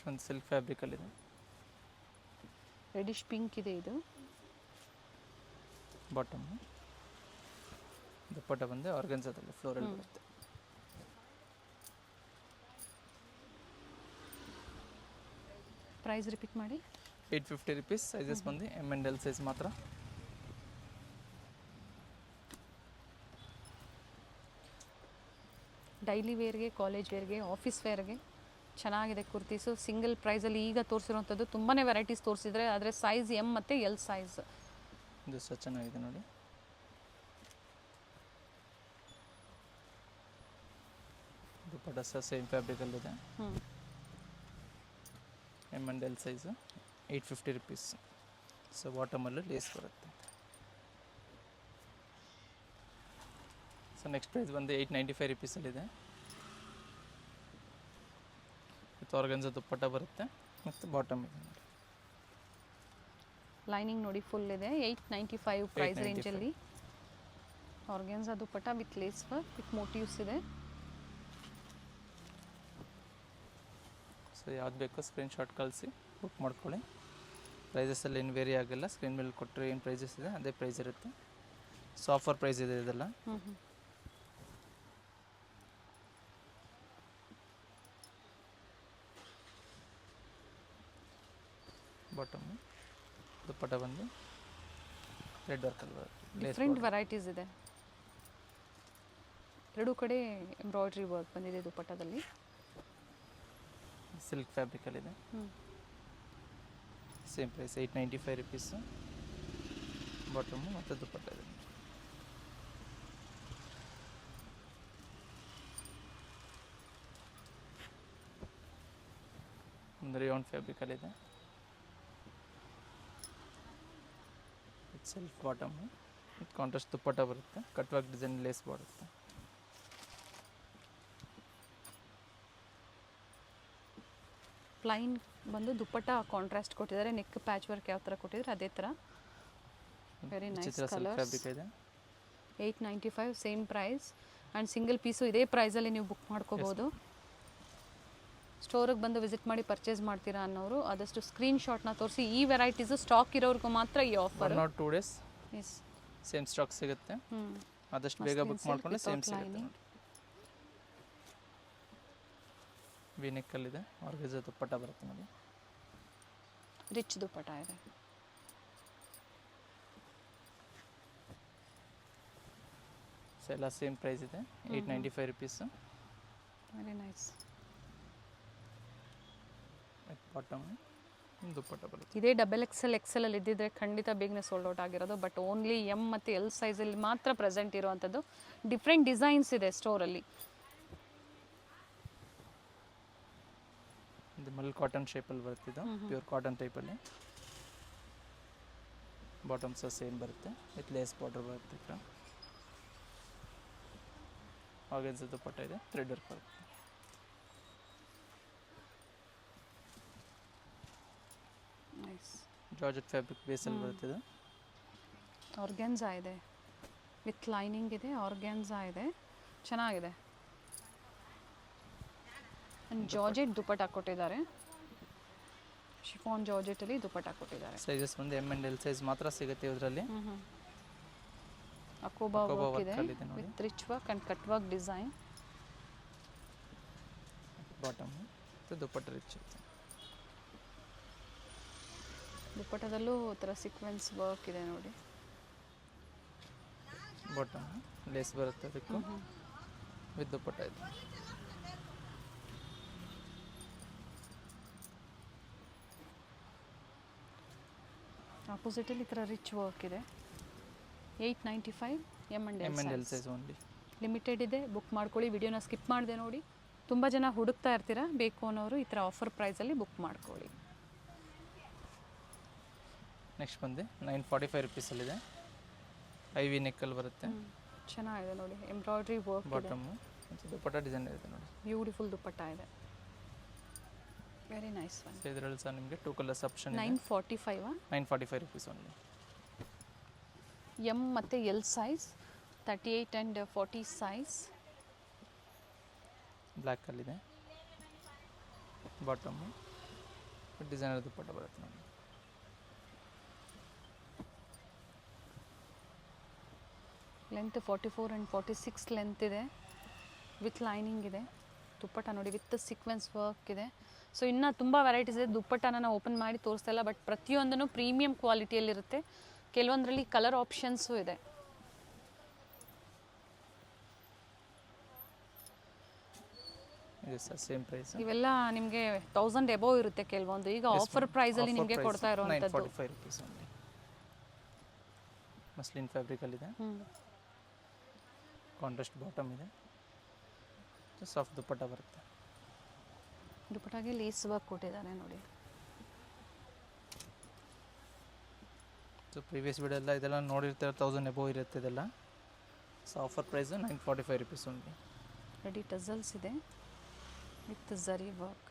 ಒಂದು ಸಿಲ್ಕ್ ಫ್ಯಾಬ್ರಿಕಲ್ಲಿದೆ. ರೆಡಿಶ್ ಪಿಂಕ್ ಇದೆ ಇದು. ಬಾಟಮ್ ದುಪ್ಪಟ್ಟ ಬಂದು ಆರ್ಗನ್ಜಾದಲ್ಲಿ ಫ್ಲೋರಲ್ ಬರುತ್ತೆ. ಪ್ರೈಸ್ ರಿಪೀಟ್ ಮಾಡಿ. 850 ರುಪೀಸ್. ಸೈಜಸ್ ಬಂದು ಎಮ್ ಆ್ಯಂಡ್ ಎಲ್ ಸೈಜ್ ಮಾತ್ರ. ಡೈಲಿ ವೇರ್ಗೆ, ಕಾಲೇಜ್ ವೇರ್ಗೆ, ಆಫೀಸ್ ವೇರ್ಗೆ ಚೆನ್ನಾಗಿದೆ ಕುರ್ತೀಸು. ಸಿಂಗಲ್ ಪ್ರೈಸಲ್ಲಿ ಈಗ ತೋರಿಸಿರುವಂಥದ್ದು ತುಂಬಾ ವೆರೈಟೀಸ್ ತೋರಿಸಿದ್ರೆ, ಆದರೆ ಸೈಜ್ ಎಮ್ ಮತ್ತು ಎಲ್ ಸೈಜ್. ಇದು ಸಹ ಚೆನ್ನಾಗಿದೆ ನೋಡಿ. ದುಪ್ಪಟ್ಟ ಸಹ ಸೇಮ್ ಫ್ಯಾಬ್ರಿಕಲ್ಲಿದೆ. M and L size 850 rupees. So ಬಾಟಮಲ್ಲೂ ಲೇಸ್ ಬರುತ್ತೆ. ಸೊ ನೆಕ್ಸ್ಟ್ ಪ್ರೈಸ್ ಬಂದು 895 ರುಪೀಸಲ್ಲಿದೆ. ವಿತ್ ಆರ್ಗನ್ಜಾ ದುಪ್ಪಟ್ಟ ಬರುತ್ತೆ ಮತ್ತು ಬಾಟಮ್ ಇದೆ ನೋಡಿ. ಲೈನಿಂಗ್ ನೋಡಿ ಫುಲ್ ಇದೆ. 895 ಪ್ರೈಸ್ ರೇಂಜಲ್ಲಿ. Organza dupatta with lace work with motifs ಇದೆ. ಸೊ ಯಾವ್ದು ಬೇಕೋ ಸ್ಕ್ರೀನ್ಶಾಟ್ ಕಳಿಸಿ ಬುಕ್ ಮಾಡ್ಕೊಳ್ಳಿ. ಪ್ರೈಸಸಲ್ಲಿ ಏನು ವೇರಿ ಆಗೋಲ್ಲ. ಸ್ಕ್ರೀನ್ ಮೇಲೆ ಕೊಟ್ಟರೆ ಏನು ಪ್ರೈಸಸ್ ಇದೆ ಅದೇ ಪ್ರೈಸ್ ಇರುತ್ತೆ. ಸೊ ಆಫರ್ ಪ್ರೈಸ್ ಇದೆ ಇದೆಲ್ಲ. ಬಾಟಮ್ ದುಪ್ಪಟ್ಟ ಬಂದು ರೆಡ್ ವರ್ಕಲ್ಲಿ ಡಿಫ್ರೆಂಟ್ ವೆರೈಟೀಸ್ ಇದೆ. ಎರಡೂ ಕಡೆ ಎಂಬ್ರಾಯ್ಡ್ರಿ ವರ್ಕ್ ಬಂದಿದೆ ದುಪ್ಪಟ್ಟದಲ್ಲಿ. ಸಿಲ್ಕ್ ಫ್ಯಾಬ್ರಿಕಲ್ಲಿದೆ. Same price 895 rupees. ಬಾಟಮು ಮತ್ತು ದುಪ್ಪಟ್ಟ ಇದೆ. ಒಂದು ರೇಯಾನ್ ಫ್ಯಾಬ್ರಿಕಲ್ಲಿದೆ. ಸೆಲ್ಫ್ ಬಾಟಮು ಕಾಂಟ್ರಾಸ್ಟ್ ದುಪ್ಪಟ್ಟ ಬರುತ್ತೆ. ಕಟ್ ವರ್ಕ್ ಡಿಸೈನ್ ಲೇಸ್ ಬರುತ್ತೆ. ಪ್ಲೈನ್ ಬಂದು ದುಪ್ಪಟ್ಟ ಕಾಂಟ್ರಾಸ್ಟ್ ಕೊಟ್ಟಿದ್ದಾರೆ. ನೆಕ್ ಪ್ಯಾಚ್ ವರ್ಕ್ ಯಾವ ಥರ ಕೊಟ್ಟಿದ್ದಾರೆ ಅದೇ ಥರ. ವೆರಿ ನೈಸ್ ಚಿತ್ರ ಸಿಲ್ಕ್ ಕಲರ್ಸ್. ಫ್ಯಾಬ್ರಿಕ್ ಇದೆ. 895 same price and single piece ಇದೇ ಪ್ರೈಸಲ್ಲಿ ನೀವು ಬುಕ್ ಮಾಡ್ಕೋಬೋದು. ಸ್ಟೋರಿಗೆ ಬಂದು ವಿಸಿಟ್ ಮಾಡಿ ಪರ್ಚೇಸ್ ಮಾಡ್ತೀರಾ ಅನ್ನೋರು ಆದಷ್ಟು ಸ್ಕ್ರೀನ್ಶಾಟ್ನ ತೋರಿಸಿ. ಈ ವೆರೈಟೀಸು ಸ್ಟಾಕ್ ಇರೋರ್ಗೂ ಮಾತ್ರ ಈ offer. 1 or 2 days yes. Same stock ಸಿಗುತ್ತೆ. ಆದಷ್ಟು ಬೇಗ ಬುಕ್ ಮಾಡ್ಕೊಂಡ್ರೆ ಸೇಮ್ ಸಿಗುತ್ತೆ ನೋಡಿ. ವಿನೆಕ್ಕಲ್ಲಿದೆ. ಆರ್ಗೈಸ ದುಪ್ಪಟ್ಟ ಬರುತ್ತೆ ನೋಡಿ. ರಿಚ್ ದುಪ್ಪಟ್ಟ ಇದೆ. ಸೊ ಎಲ್ಲ ಸೇಮ್ ಪ್ರೈಸ್ ಇದೆ. 895 ರುಪೀಸು. Very nice. ಬಾಟಮ್ ದುಪ್ಪಟ್ಟ ಬರುತ್ತೆ. ಇದೇ XXL ಅಲ್ಲಿ ಇದ್ದಿದ್ರೆ ಖಂಡಿತ ಬೇಗನೆ ಸೋಲ್ಡ್ ಔಟ್ ಆಗಿರೋದು. ಬಟ್ ಓನ್ಲಿ M ಮತ್ತು L ಸೈಜಲ್ಲಿ ಮಾತ್ರ ಪ್ರೆಸೆಂಟ್ ಇರುವಂಥದ್ದು. ಡಿಫ್ರೆಂಟ್ ಡಿಸೈನ್ಸ್ ಇದೆ ಸ್ಟೋರಲ್ಲಿ. ಇದು ಮಲ್ ಕಾಟನ್ ಶೇಪಲ್ಲಿ ಬರುತ್ತಿದ್ದು. ಪ್ಯೂರ್ ಕಾಟನ್ ಟೈಪಲ್ಲಿ. ಬಾಟಮ್ ಸಹ ಸೇಮ್ ಬರುತ್ತೆ. ವಿತ್ ಲೇಸ್ ಬಾರ್ಡರ್ ಬರುತ್ತೆ. ಆರ್ಗನ್ಸ ದುಪ್ಪಟ್ಟ ಇದೆ. ಥ್ರೆಡ್ ವರ್ಕ್ ಬರುತ್ತೆ. ನೈಸ್. ಜಾರ್ಜೆಟ್ ಫ್ಯಾಬ್ರಿಕ್ ಬೇಸಲ್ಲಿ ಬರುತ್ತಿದೆ. ಆರ್ಗ್ಯಾನ್ಸಾ ಇದೆ. ವಿತ್ ಲೈನಿಂಗ್ ಇದೆ. ಆರ್ಗ್ಯಾನ್ಸಾ ಇದೆ. ಚೆನ್ನಾಗಿದೆ. ಆ್ಯಂಡ್ ಜಾರ್ಜೆಟ್ ದುಪ್ಪಟ್ಟ ಕೊಟ್ಟಿದ್ದಾರೆ. ಶಿಫಾನ್ ಜಾರ್ಜೆಟಲ್ಲಿ ದುಪ್ಪಟ್ಟ ಕೊಟ್ಟಿದ್ದಾರೆ. ಸೈಜಸ್ ಬಂದು M and L ಸೈಜ್ ಮಾತ್ರ ಸಿಗುತ್ತೆ ಇದರಲ್ಲಿ. ಅಕೋಬಾ ವರ್ಕ್ ಇದೆ. ವರ್ಕಲ್ಲಿದೆ ನೋಡಿ. With rich work and cut work design. Bottom ಮತ್ತು ದುಪ್ಪಟ್ಟ ರಿಚ್ ಇರುತ್ತೆ. ದುಪ್ಪಟ್ಟದಲ್ಲೂ ಥರ ಸೀಕ್ವೆನ್ಸ್ ವರ್ಕ್ ಇದೆ ನೋಡಿ. ಬಾಟಮ್ ಲೇಸ್ ಬರುತ್ತೆ ಅದಕ್ಕೂ. ವಿತ್ ದುಪ್ಪಟ್ಟ ಇದೆ. ಆಪೋಸಿಟಲ್ಲಿ ಈ ಥರ ರಿಚ್ ವರ್ಕ್ ಇದೆ. 895 M and L size only. Limited ಇದೆ. ಬುಕ್ ಮಾಡ್ಕೊಳ್ಳಿ. ವಿಡಿಯೋನ ಸ್ಕಿಪ್ ಮಾಡಿದೆ ನೋಡಿ. ತುಂಬ ಜನ ಹುಡುಕ್ತಾ ಇರ್ತೀರಾ, ಬೇಕು ಅನ್ನೋರು ಈ ಥರ ಆಫರ್ ಪ್ರೈಸಲ್ಲಿ ಬುಕ್ ಮಾಡ್ಕೊಳ್ಳಿ. ನೆಕ್ಸ್ಟ್ ಬಂದು 945 ರುಪೀಸಲ್ಲಿದೆ. IV ನೆಕ್ಕಲ್ಲಿ ಬರುತ್ತೆ. ಚೆನ್ನಾಗಿದೆ ನೋಡಿ. ಎಂಬ್ರಾಯ್ಡ್ರಿ ವರ್ಕ್ ಇದೆ. ಬಾಟಮು ಮತ್ತು ದುಪ್ಪಟ್ಟ ಡಿಸೈನ್ ಇದೆ ನೋಡಿ. ಬ್ಯೂಟಿಫುಲ್ ದುಪ್ಪಟ್ಟ ಇದೆ. Very nice one. ಸೊ ಇದರಲ್ಲಿ ಸಹ ನಿಮಗೆ 2 ಕಲರ್ಸ್ ಆಪ್ಷನ್ ಇದೆ. 945 945 ರುಪೀಸ್ ಓನ್ಲಿ. M ಮತ್ತು L ಸೈಜ್ 38 and 40 ಸೈಜ್. ಬ್ಲ್ಯಾಕಲ್ಲಿದೆ. ಬಾಟಮು ಡಿಸೈನರ್ ದುಪ್ಪಟ್ಟ ಬರುತ್ತೆ ನೋಡಿ. ಲೆಂತ್ 44 and 46 ಲೆಂತ್ ಇದೆ. ವಿತ್ ಲೈನಿಂಗ್ ಇದೆ. ದುಪ್ಪಟ್ಟ ನೋಡಿ ವಿತ್ ಸೀಕ್ವೆನ್ಸ್ ವರ್ಕ್ ಇದೆ. ಸೊ ಇನ್ನೂ ತುಂಬ ವೆರೈಟೀಸ್ ಇದೆ. ದುಪ್ಪಟ್ಟನ ನಾನು ಓಪನ್ ಮಾಡಿ ತೋರಿಸ್ತಾ ಇಲ್ಲ, ಬಟ್ ಪ್ರತಿಯೊಂದೂ ಪ್ರೀಮಿಯಂ ಕ್ವಾಲಿಟಿಯಲ್ಲಿರುತ್ತೆ. ಕೆಲವೊಂದರಲ್ಲಿ ಕಲರ್ ಆಪ್ಷನ್ಸು ಇದೆ. ಇದು ಸಹ ಸೇಮ್ ಪ್ರೈಸ್. ಇವೆಲ್ಲ ನಿಮಗೆ 1000 ಎಬೋವ್ ಇರುತ್ತೆ ಕೆಲವೊಂದು. ಈಗ ಆಫರ್ ಪ್ರೈಸಲ್ಲಿ ನಿಮಗೆ ಕೊಡ್ತಾ ಇರೋವಂಥದ್ದು. 945 ರುಪೀಸ್ ಓನ್ಲಿ. ಮಸ್ಲಿನ್ ಫ್ಯಾಬ್ರಿಕಲ್ಲಿದೆ. ಕಾಂಟ್ರಾಸ್ಟ್ ಬಾಟಮ್ ಇದೆ. ಸಾಫ್ಟ್ ದುಪ್ಪಟ್ಟ ಬರುತ್ತೆ. ದುಪ್ಪಟ್ಟಾಗೆ ಲೇಸ್ ವರ್ಕ್ ಕೊಟ್ಟಿದ್ದಾರೆ ನೋಡಿ. ಸೊ ಪ್ರೀವಿಯಸ್ ವಿಡಿಯೋ ಎಲ್ಲ ಇದೆಲ್ಲ ನೋಡಿರ್ತಾರೆ. 1000 ಎಬೋವ್ ಇರುತ್ತೆ ಇದೆಲ್ಲ. So offer price 945 rupees only. Ready tassels ಇದೆ ವಿತ್ ಝರಿ ವರ್ಕ್.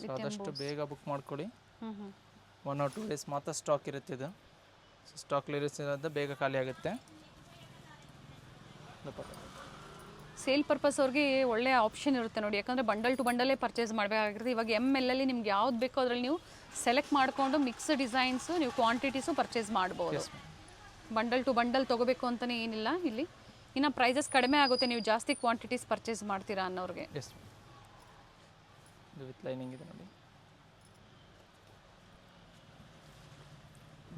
ಸೊ ಆದಷ್ಟು ಬೇಗ ಬುಕ್ ಮಾಡ್ಕೊಳ್ಳಿ. 1 or 2 ಡೇಸ್ ಮಾತ್ರ ಸ್ಟಾಕ್ ಇರುತ್ತೆ ಇದು. ಸೊ ಸ್ಟಾಕ್ ಕ್ಲಿಯರೆನ್ಸ್ ಇರೋದ್ರಿಂದ ಬೇಗ ಖಾಲಿ ಆಗುತ್ತೆ. ಸೇಲ್ ಪರ್ಪಸ್ ಅವ್ರಿಗೆ ಒಳ್ಳೆ ಆಪ್ಷನ್ ಇರುತ್ತೆ ನೋಡಿ. ಯಾಕಂದರೆ ಬಂಡಲ್ ಟು ಬಂಡಲೇ ಪರ್ಚೇಸ್ ಮಾಡಬೇಕಾಗಿರುತ್ತೆ. ಇವಾಗ ML ಅಲ್ಲಿ ನಿಮ್ಗೆ ಯಾವ್ದು ಬೇಕೋ ಅದರಲ್ಲಿ ನೀವು ಸೆಲೆಕ್ಟ್ ಮಾಡಿಕೊಂಡು ಮಿಕ್ಸ್ ಡಿಸೈನ್ಸು ನೀವು ಕ್ವಾಂಟಿಟೀಸು ಪರ್ಚೇಸ್ ಮಾಡ್ಬೋದು. ಬಂಡಲ್ ಟು ಬಂಡಲ್ ತೊಗೋಬೇಕು ಅಂತಲೇ ಏನಿಲ್ಲ ಇಲ್ಲಿ. ಇನ್ನು ಪ್ರೈಸಸ್ ಕಡಿಮೆ ಆಗುತ್ತೆ ನೀವು ಜಾಸ್ತಿ ಕ್ವಾಂಟಿಟೀಸ್ ಪರ್ಚೇಸ್ ಮಾಡ್ತೀರಾ ಅನ್ನೋರಿಗೆ. ಎಸ್, ಇದು ವಿತ್ ಲೈನಿಂಗ್ ಇದೆ ನೋಡಿ.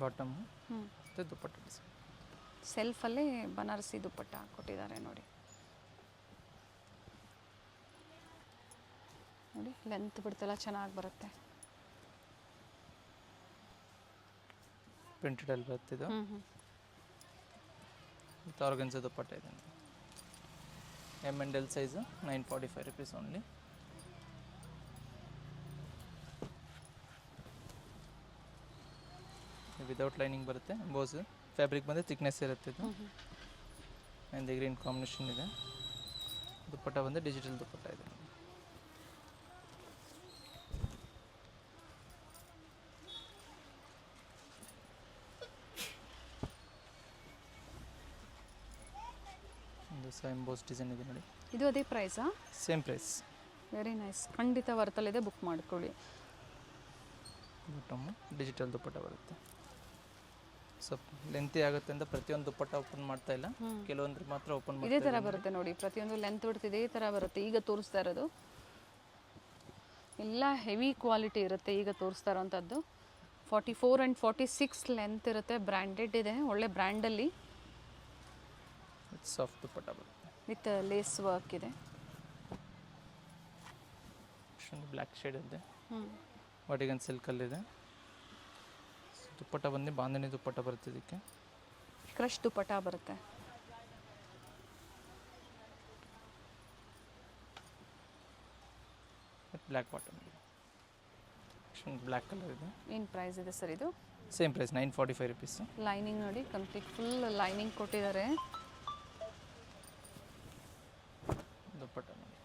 ಬಾಟಮ್ ಮತ್ತು ದುಪ್ಪಟ್ಟ ಸೆಲ್ಫಲ್ಲೇ ಬನಾರಸಿ ದುಪ್ಪಟ್ಟ ಕೊಟ್ಟಿದ್ದಾರೆ ನೋಡಿ. ನೋಡಿ ಲೆಂತ್ ಬಿಡ್ತೆಲ್ಲ ಚೆನ್ನಾಗಿ ಬರುತ್ತೆ. ಪ್ರಿಂಟೆಡಲ್ಲಿ ಬರುತ್ತೆ ಇದು. ಮತ್ತು ಆರ್ಗನ್ಸ ದುಪ್ಪಟ್ಟ ಇದೆ. M&L size 945 rupees only. Without lining ಬರುತ್ತೆ. ಬೋಸ್ ಫ್ಯಾಬ್ರಿಕ್ ಬಂದರೆ ಥಿಕ್ನೆಸ್ ಇರುತ್ತೆ ಇದು. ಮೆಹಂದಿ ಗ್ರೀನ್ ಕಾಂಬಿನೇಷನ್ ಇದೆ. ದುಪ್ಪಟ್ಟ ಬಂದು ಡಿಜಿಟಲ್ ದುಪ್ಪಟ್ಟ ಇದೆ. ಒಂದು ಎಂಬೋಸ್ ಡಿಸೈನ್ ಇದೆ ನೋಡಿ. ಇದು ಅದೇ ಪ್ರೈಸಾ? Same price. Very nice. ಖಂಡಿತ ವರ್ತಲ್ಲಿದೆ, ಬುಕ್ ಮಾಡ್ಕೊಳ್ಳಿ. ಬಾಟಮ್ ಡಿಜಿಟಲ್ ದುಪ್ಪಟ್ಟ ಬರುತ್ತೆ. ಸ್ವಲ್ಪ ಲೆಂತಿ ಆಗುತ್ತೆ ಅಂತ ಪ್ರತಿಯೊಂದು ದುಪ್ಪಟ್ಟ ಓಪನ್ ಮಾಡ್ತಾ ಇಲ್ಲ, ಕೆಲವೊಂದು ಮಾತ್ರ ಓಪನ್ ಇದೇ ಮಾಡ್ತಾ ಥರ ಬರುತ್ತೆ ನೋಡಿ, ಪ್ರತಿಯೊಂದು ಲೆಂತ್ ಬಿಡ್ತು ಇದೇ ಥರ ಬರುತ್ತೆ. ಈಗ ತೋರಿಸ್ತಾ ಇರೋದು ಎಲ್ಲ ಹೆವಿ ಕ್ವಾಲಿಟಿ ಇರುತ್ತೆ. ಈಗ ತೋರಿಸ್ತಾ ಇರೋವಂಥದ್ದು 44 ಆ್ಯಂಡ್ 46 ಲೆಂತ್ ಇರುತ್ತೆ. ಬ್ರ್ಯಾಂಡೆಡ್ ಇದೆ, ಒಳ್ಳೆ ಬ್ರ್ಯಾಂಡಲ್ಲಿ ಸಾಫ್ಟ್ ದುಪ್ಪಟ್ಟ ಬರುತ್ತೆ. ವಿತ್ ಲೇಸ್ ವರ್ಕ್ ಇದೆ. ಬ್ಲ್ಯಾಕ್ ಶೇಡ್ ಇದೆ. ವಾಟಿಗನ್ ಸಿಲ್ಕಲ್ಲಿದೆ. ದುಪ್ಪಟ್ಟ ಬಂದು ಬಾಂಧಣಿ ದುಪ್ಪಟ್ಟ ಬರುತ್ತೆ. ಇದಕ್ಕೆ ಕ್ರಶ್ ದುಪ್ಪಟ್ಟ ಬರುತ್ತೆ. ಬ್ಲ್ಯಾಕ್ ಬಾಟಮ್ ಇದೆ. ಬ್ಲ್ಯಾಕ್ ಕಲರ್ ಇದೆ. ಏನು ಪ್ರೈಸ್ ಇದೆ ಸರ್ ಇದು? Same price 945 rupees. ಲೈನಿಂಗ್ ನೋಡಿ, ಕಂಪ್ಲೀಟ್ ಫುಲ್ ಲೈನಿಂಗ್ ಕೊಟ್ಟಿದ್ದಾರೆ. ದುಪ್ಪಟ್ಟ ನೋಡಿ.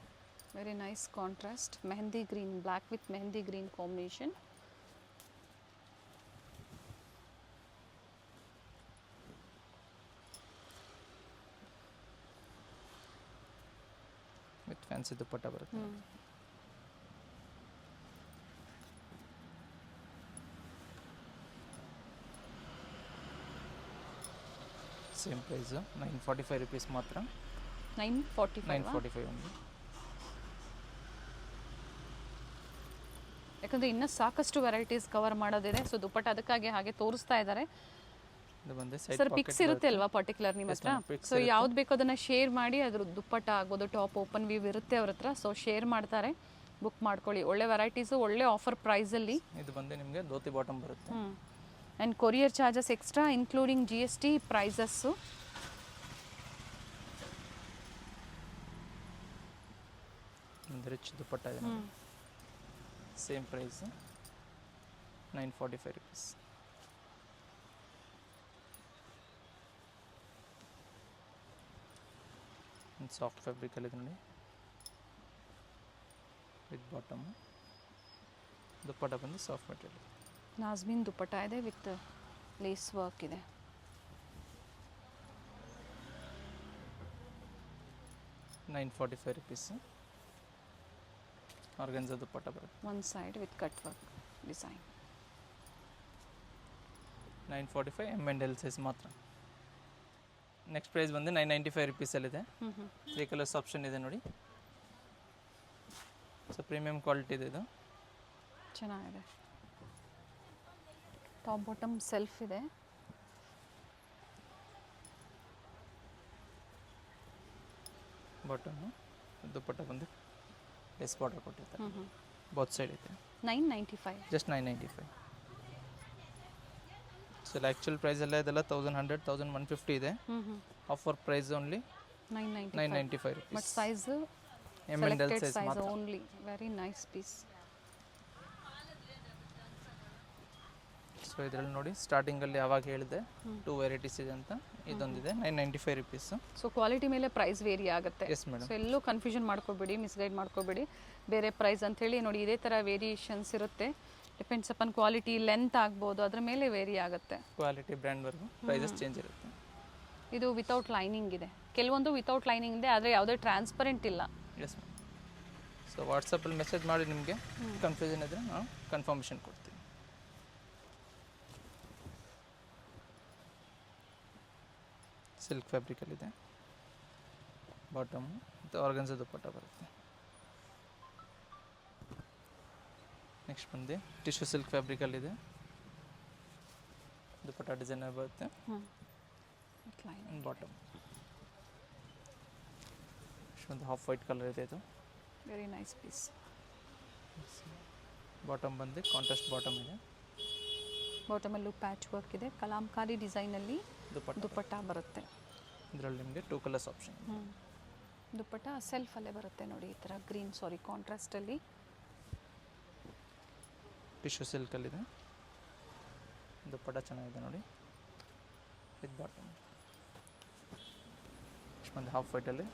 Very nice contrast. Mehndi green, black with mehndi green combination. With fancy dupatta ಬರುತ್ತೆ. ಸೇಮ್ ಪ್ರೈಸು 945 rupees ಮಾತ್ರ. 945 ಒಂದು. ಯಾಕಂದರೆ ಇನ್ನೂ ಸಾಕಷ್ಟು ವೆರೈಟೀಸ್ ಕವರ್ ಮಾಡೋದಿದೆ. ಸೊ ದುಪ್ಪಟ್ಟ ಅದಕ್ಕಾಗಿ ಹಾಗೆ ತೋರಿಸ್ತಾ ಇದ್ದಾರೆ. ಇದು ಬಂದು ಸರ್ ಪಿಕ್ಸ್ ಇರುತ್ತೆ ಅಲ್ವಾ ಪರ್ಟಿಕ್ಯುಲರ್ ನಿಮ್ಮ ಹತ್ರ? ಸೊ ಯಾವ್ದು ಬೇಕೋ ಅದನ್ನು ಶೇರ್ ಮಾಡಿ. ಅದ್ರ ದುಪ್ಪಟ್ಟ ಆಗ್ಬೋದು, ಟಾಪ್ ಓಪನ್ ವ್ಯೂ ಇರುತ್ತೆ ಅವ್ರ ಹತ್ರ. ಸೊ ಶೇರ್ ಮಾಡ್ತಾರೆ, ಬುಕ್ ಮಾಡ್ಕೊಳ್ಳಿ. ಒಳ್ಳೆ ವೆರೈಟೀಸು, ಒಳ್ಳೆ ಆಫರ್ ಪ್ರೈಸಲ್ಲಿ. ಇದು ಬಂದು ನಿಮಗೆ ಧೋತಿ ಬಾಟಮ್ ಬರುತ್ತೆ. And courier charges extra including GST prices. ಒಂದು ರಿಚ್ ದುಪ್ಪಟ್ಟ ಇದೆ. Same price 945 rupees. ಒಂದು ಸಾಫ್ಟ್ ಫ್ಯಾಬ್ರಿಕಲ್ಲಿ ಇದೆ ನೋಡಿ, ವಿತ್ ಬಾಟಮ್. ದುಪ್ಪಟ್ಟ ಬಂದು ಸಾಫ್ಟ್ ಮೆಟೀರಿಯಲ್. ನಾಜ್ಮಿನ್ ದುಪ್ಪಟ್ಟ ಇದೆ ವಿತ್ ಲೇಸ್ ವರ್ಕ್ ಇದೆ. ₹945. ಆರ್ಗನ್ಸಾ ದುಪ್ಪಟ್ಟ ಬರುತ್ತೆ. One side with cut work design. 945 M&L size ಮಾತ್ರ. ನೆಕ್ಸ್ಟ್ ಪ್ರೈಸ್ ಬಂದು 995 rupeesಲ್ಲಿದೆ. 3 ಕಲರ್ಸ್ ಆಪ್ಷನ್ ಇದೆ ನೋಡಿ. ಸೊ ಪ್ರೀಮಿಯಂ ಕ್ವಾಲಿಟಿ ಇದೆ ಇದು. ಚೆನ್ನಾಗಿದೆ. ಟಾಪ್ ಬಾಟಮ್ ಸೆಲ್ಫ್ ಇದೆ. ಬಾಟಮ್ ದುಪ್ಪಟ್ಟ ಬಂದು ಲೆಸ್ ಬಾರ್ಡರ್ ಕೊಟ್ಟಿರ್ತಾರೆ. ಬೋತ್ ಸೈಡ್ ಇದೆ. 995. ಜಸ್ಟ್ 995. ಸೊ ಆ್ಯಕ್ಚುಲ್ ಪ್ರೈಸ್ ಎಲ್ಲ ಇದೆಲ್ಲ 1100, 1150 ಇದೆ. Offer price only 995 rupees. But size M&L size ಮಾತ್ರ. Only. Very nice piece. So ಇದರಲ್ಲಿ ನೋಡಿ ಸ್ಟಾರ್ಟಿಂಗಲ್ಲಿ ಯಾವಾಗ ಹೇಳಿದೆ 2 ವೆರೈಟೀಸ್ ಇದೆ ಅಂತ. ಇದೊಂದಿದೆ 995 rupees. ಸೊ ಕ್ವಾಲಿಟಿ ಮೇಲೆ ಪ್ರೈಸ್ ವೇರಿ ಆಗುತ್ತೆ. Yes madam. ಸೊ ಎಲ್ಲೂ ಕನ್ಫ್ಯೂಷನ್ ಮಾಡ್ಕೋಬೇಡಿ, ಮಿಸ್ಗೈಡ್ ಮಾಡ್ಕೋಬೇಡಿ. ಬೇರೆ ಪ್ರೈಸ್ ಅಂಥೇಳಿ ನೋಡಿ ಇದೇ ಥರ ವೇರಿಯೇಷನ್ಸ್ ಇರುತ್ತೆ. ಡಿಪೆಂಡ್ಸ್ ಅಪಾನ್ ಕ್ವಾಲಿಟಿ, ಲೆಂತ್ ಆಗ್ಬೋದು, ಅದ್ರ ಮೇಲೆ ವೇರಿ ಆಗುತ್ತೆ. ಕ್ವಾಲಿಟಿ ಬ್ರ್ಯಾಂಡ್ವರೆಗೂ ಪ್ರೈಸಸ್ ಚೇಂಜ್ ಇರುತ್ತೆ. ಇದು ವಿತೌಟ್ ಲೈನಿಂಗ್ ಇದೆ, ಕೆಲವೊಂದು ವಿತೌಟ್ ಲೈನಿಂಗ್ ಇದೆ, ಆದರೆ ಯಾವುದೇ ಟ್ರಾನ್ಸ್ಪರೆಂಟ್ ಇಲ್ಲ. Yes ma'am. ಸೊ ವಾಟ್ಸಪ್ಪಲ್ಲಿ ಮೆಸೇಜ್ ಮಾಡಿ, ನಿಮಗೆ ಕನ್ಫ್ಯೂಷನ್ ಇದ್ದರೆ ನಾವು ಕನ್ಫರ್ಮೇಷನ್ ಕೊಡ್ತೀವಿ. ಸಿಲ್ಕ್ ಫ್ಯಾಬ್ರಿಕಲ್ಲಿದೆ. ಬಾಟಮ್ ಮತ್ತು ಆರ್ಗನ್ಸಾ ದುಪ್ಪಟ್ಟ ಬರುತ್ತೆ. ನೆಕ್ಸ್ಟ್ ಬಂದು ಟಿಶ್ಯೂ ಸಿಲ್ಕ್ ಫ್ಯಾಬ್ರಿಕಲ್ಲಿದೆ. ದುಪ್ಪಟ್ಟ ಡಿಸೈನರ್ ಬರುತ್ತೆ. ಬಾಟಮ್ ಒಂದು ಹಾಫ್ ವೈಟ್ ಕಲರ್ ಇದೆ. ಇದು ವೆರಿ ನೈಸ್ ಪೀಸ್. ಬಾಟಮ್ ಬಂದು ಕಾಂಟ್ರಾಸ್ಟ್ ಬಾಟಮ್ ಇದೆ. ಬಾಟಮಲ್ಲೂ ಪ್ಯಾಚ್ ವರ್ಕ್ ಇದೆ, ಕಲಾಂಕಾರಿ ಡಿಸೈನಲ್ಲಿ ದುಪ್ಪಟ್ಟ ದುಪ್ಪಟ್ಟ ಬರುತ್ತೆ. ಇದರಲ್ಲಿ ನಿಮಗೆ 2 ಕಲರ್ಸ್ ಆಪ್ಷನ್. ದುಪ್ಪಟ್ಟ ಸೆಲ್ಫಲ್ಲೇ ಬರುತ್ತೆ ನೋಡಿ, ಈ ಥರ ಗ್ರೀನ್ ಕಾಂಟ್ರಾಸ್ಟಲ್ಲಿ. ಟಿಶ್ಯೂ ಸಿಲ್ಕಲ್ಲಿದೆ. ದುಪ್ಪಟ್ಟ ಚೆನ್ನಾಗಿದೆ ನೋಡಿ. ಇದು ಬಾಟಮ್ ಒಂದು ಹಾಫ್ ವೈಟಲ್ಲಿ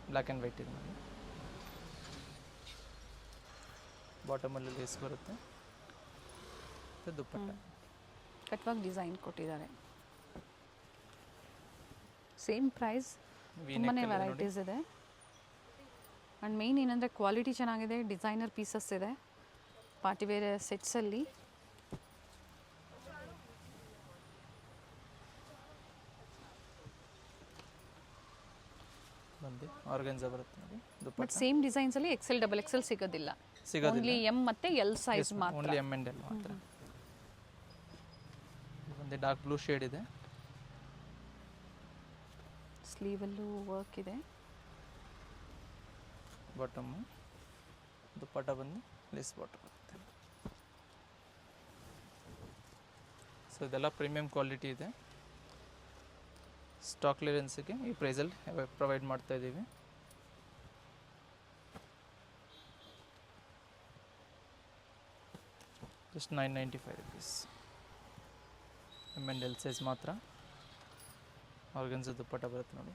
ಬ್ಲ್ಯಾಕ್ ಆ್ಯಂಡ್ ವೈಟ್ ಇದೆ ನೋಡಿ. ಬಾಟಮಲ್ಲಿ ಲೇಸ್ ಬರುತ್ತೆ ಮತ್ತು ದುಪ್ಪಟ್ಟ ಕಟ್ವಾಗಿ ಡಿಸೈನ್ ಕೊಟ್ಟಿದ್ದಾರೆ. ಸೇಮ್ ಪ್ರೈಸ್, ತುಂಬಾ ವೆರೈಟೀಸ್ ಇದೆ. ಆ್ಯಂಡ್ ಮೇಯ್ನ್ ಏನಂದರೆ ಕ್ವಾಲಿಟಿ ಚೆನ್ನಾಗಿದೆ, ಡಿಸೈನರ್ ಪೀಸಸ್ ಇದೆ ಪಾರ್ಟಿವೇರ್ ಸೆಟ್ಸಲ್ಲಿ. ಬಂದು ಆರ್ಗನ್ಸಾ ಬರುತ್ತೆ ನೋಡಿ. ಬಟ್ ದುಪ್ಪಟ್ಟ ಸೇಮ್ ಡಿಸೈನ್ಸಲ್ಲಿ XL XXL ಸಿಗೋದಿಲ್ಲ, ಓನ್ಲಿ M ಮತ್ತು L ಸೈಜ್ ಮಾತ್ರ. ಓನ್ಲಿ ಎಮ್ ಆ್ಯಂಡ್ ಎಲ್ ಮಾತ್ರ. ಒಂದು ಡಾರ್ಕ್ ಬ್ಲೂ ಶೇಡ್ ಇದೆ. ಸ್ಲೀವಲ್ಲೂ ವರ್ಕ್ ಇದೆ. ಬಾಟಮು ದುಪ್ಪಟ್ಟ ಬಂದು ಲೇಸ್ ಬಾಟಮ್ ಬರುತ್ತೆ. ಸೊ ಇದೆಲ್ಲ ಪ್ರೀಮಿಯಂ ಕ್ವಾಲಿಟಿ ಇದೆ. ಸ್ಟಾಕ್ ಕ್ಲಿಯರೆನ್ಸಿಗೆ ಈ ಪ್ರೈಸಲ್ಲಿ ಪ್ರೊವೈಡ್ ಮಾಡ್ತಾ ಇದ್ದೀವಿ. Just 995 rupees. M&L ಸೈಜ್ ಮಾತ್ರ. ಆರ್ಗನ್ಸಾ ದುಪ್ಪಟ್ಟ ಬರುತ್ತೆ ನೋಡಿ.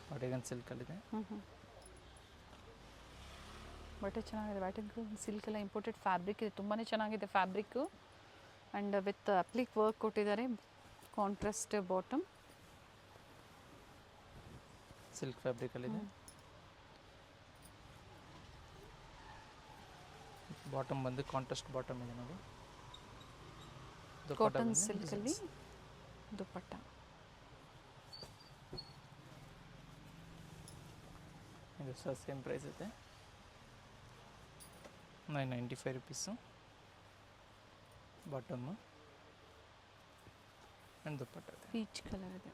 ವಾಟಿಗನ್ ಸಿಲ್ಕಲ್ಲಿದೆ. ಬಟ್ಟೆ ಚೆನ್ನಾಗಿದೆ. ವ್ಯಾಟಿಗನ್ ಸಿಲ್ಕ್ ಎಲ್ಲ ಇಂಪೋರ್ಟೆಡ್ ಫ್ಯಾಬ್ರಿಕ್ ಇದೆ, ತುಂಬಾ ಚೆನ್ನಾಗಿದೆ fabric. And with applique work ಕೊಟ್ಟಿದ್ದಾರೆ. ಕಾಂಟ್ರಾಸ್ಟ್ ಬಾಟಮ್, ಸಿಲ್ಕ್ ಫ್ಯಾಬ್ರಿಕಲ್ಲಿದೆ. ಬಾಟಮ್ ಬಂದು ಕಾಂಟ್ರಾಸ್ಟ್ ಬಾಟಮ್ ಇದೆ ನೋಡಿ. ಕಾಟನ್ ಸಿಲ್ಕಲ್ಲಿ ದುಪ್ಪಟ್ಟ. ಇದು ಸಹ ಸೇಮ್ ಪ್ರೈಸ್ ಇದೆ, 995 rupees. ಬಾಟಮ್ ಆ್ಯಂಡ್ ದುಪ್ಪಟ್ಟ ಇದೆ. ಪೀಚ್ ಕಲರ್ ಇದೆ.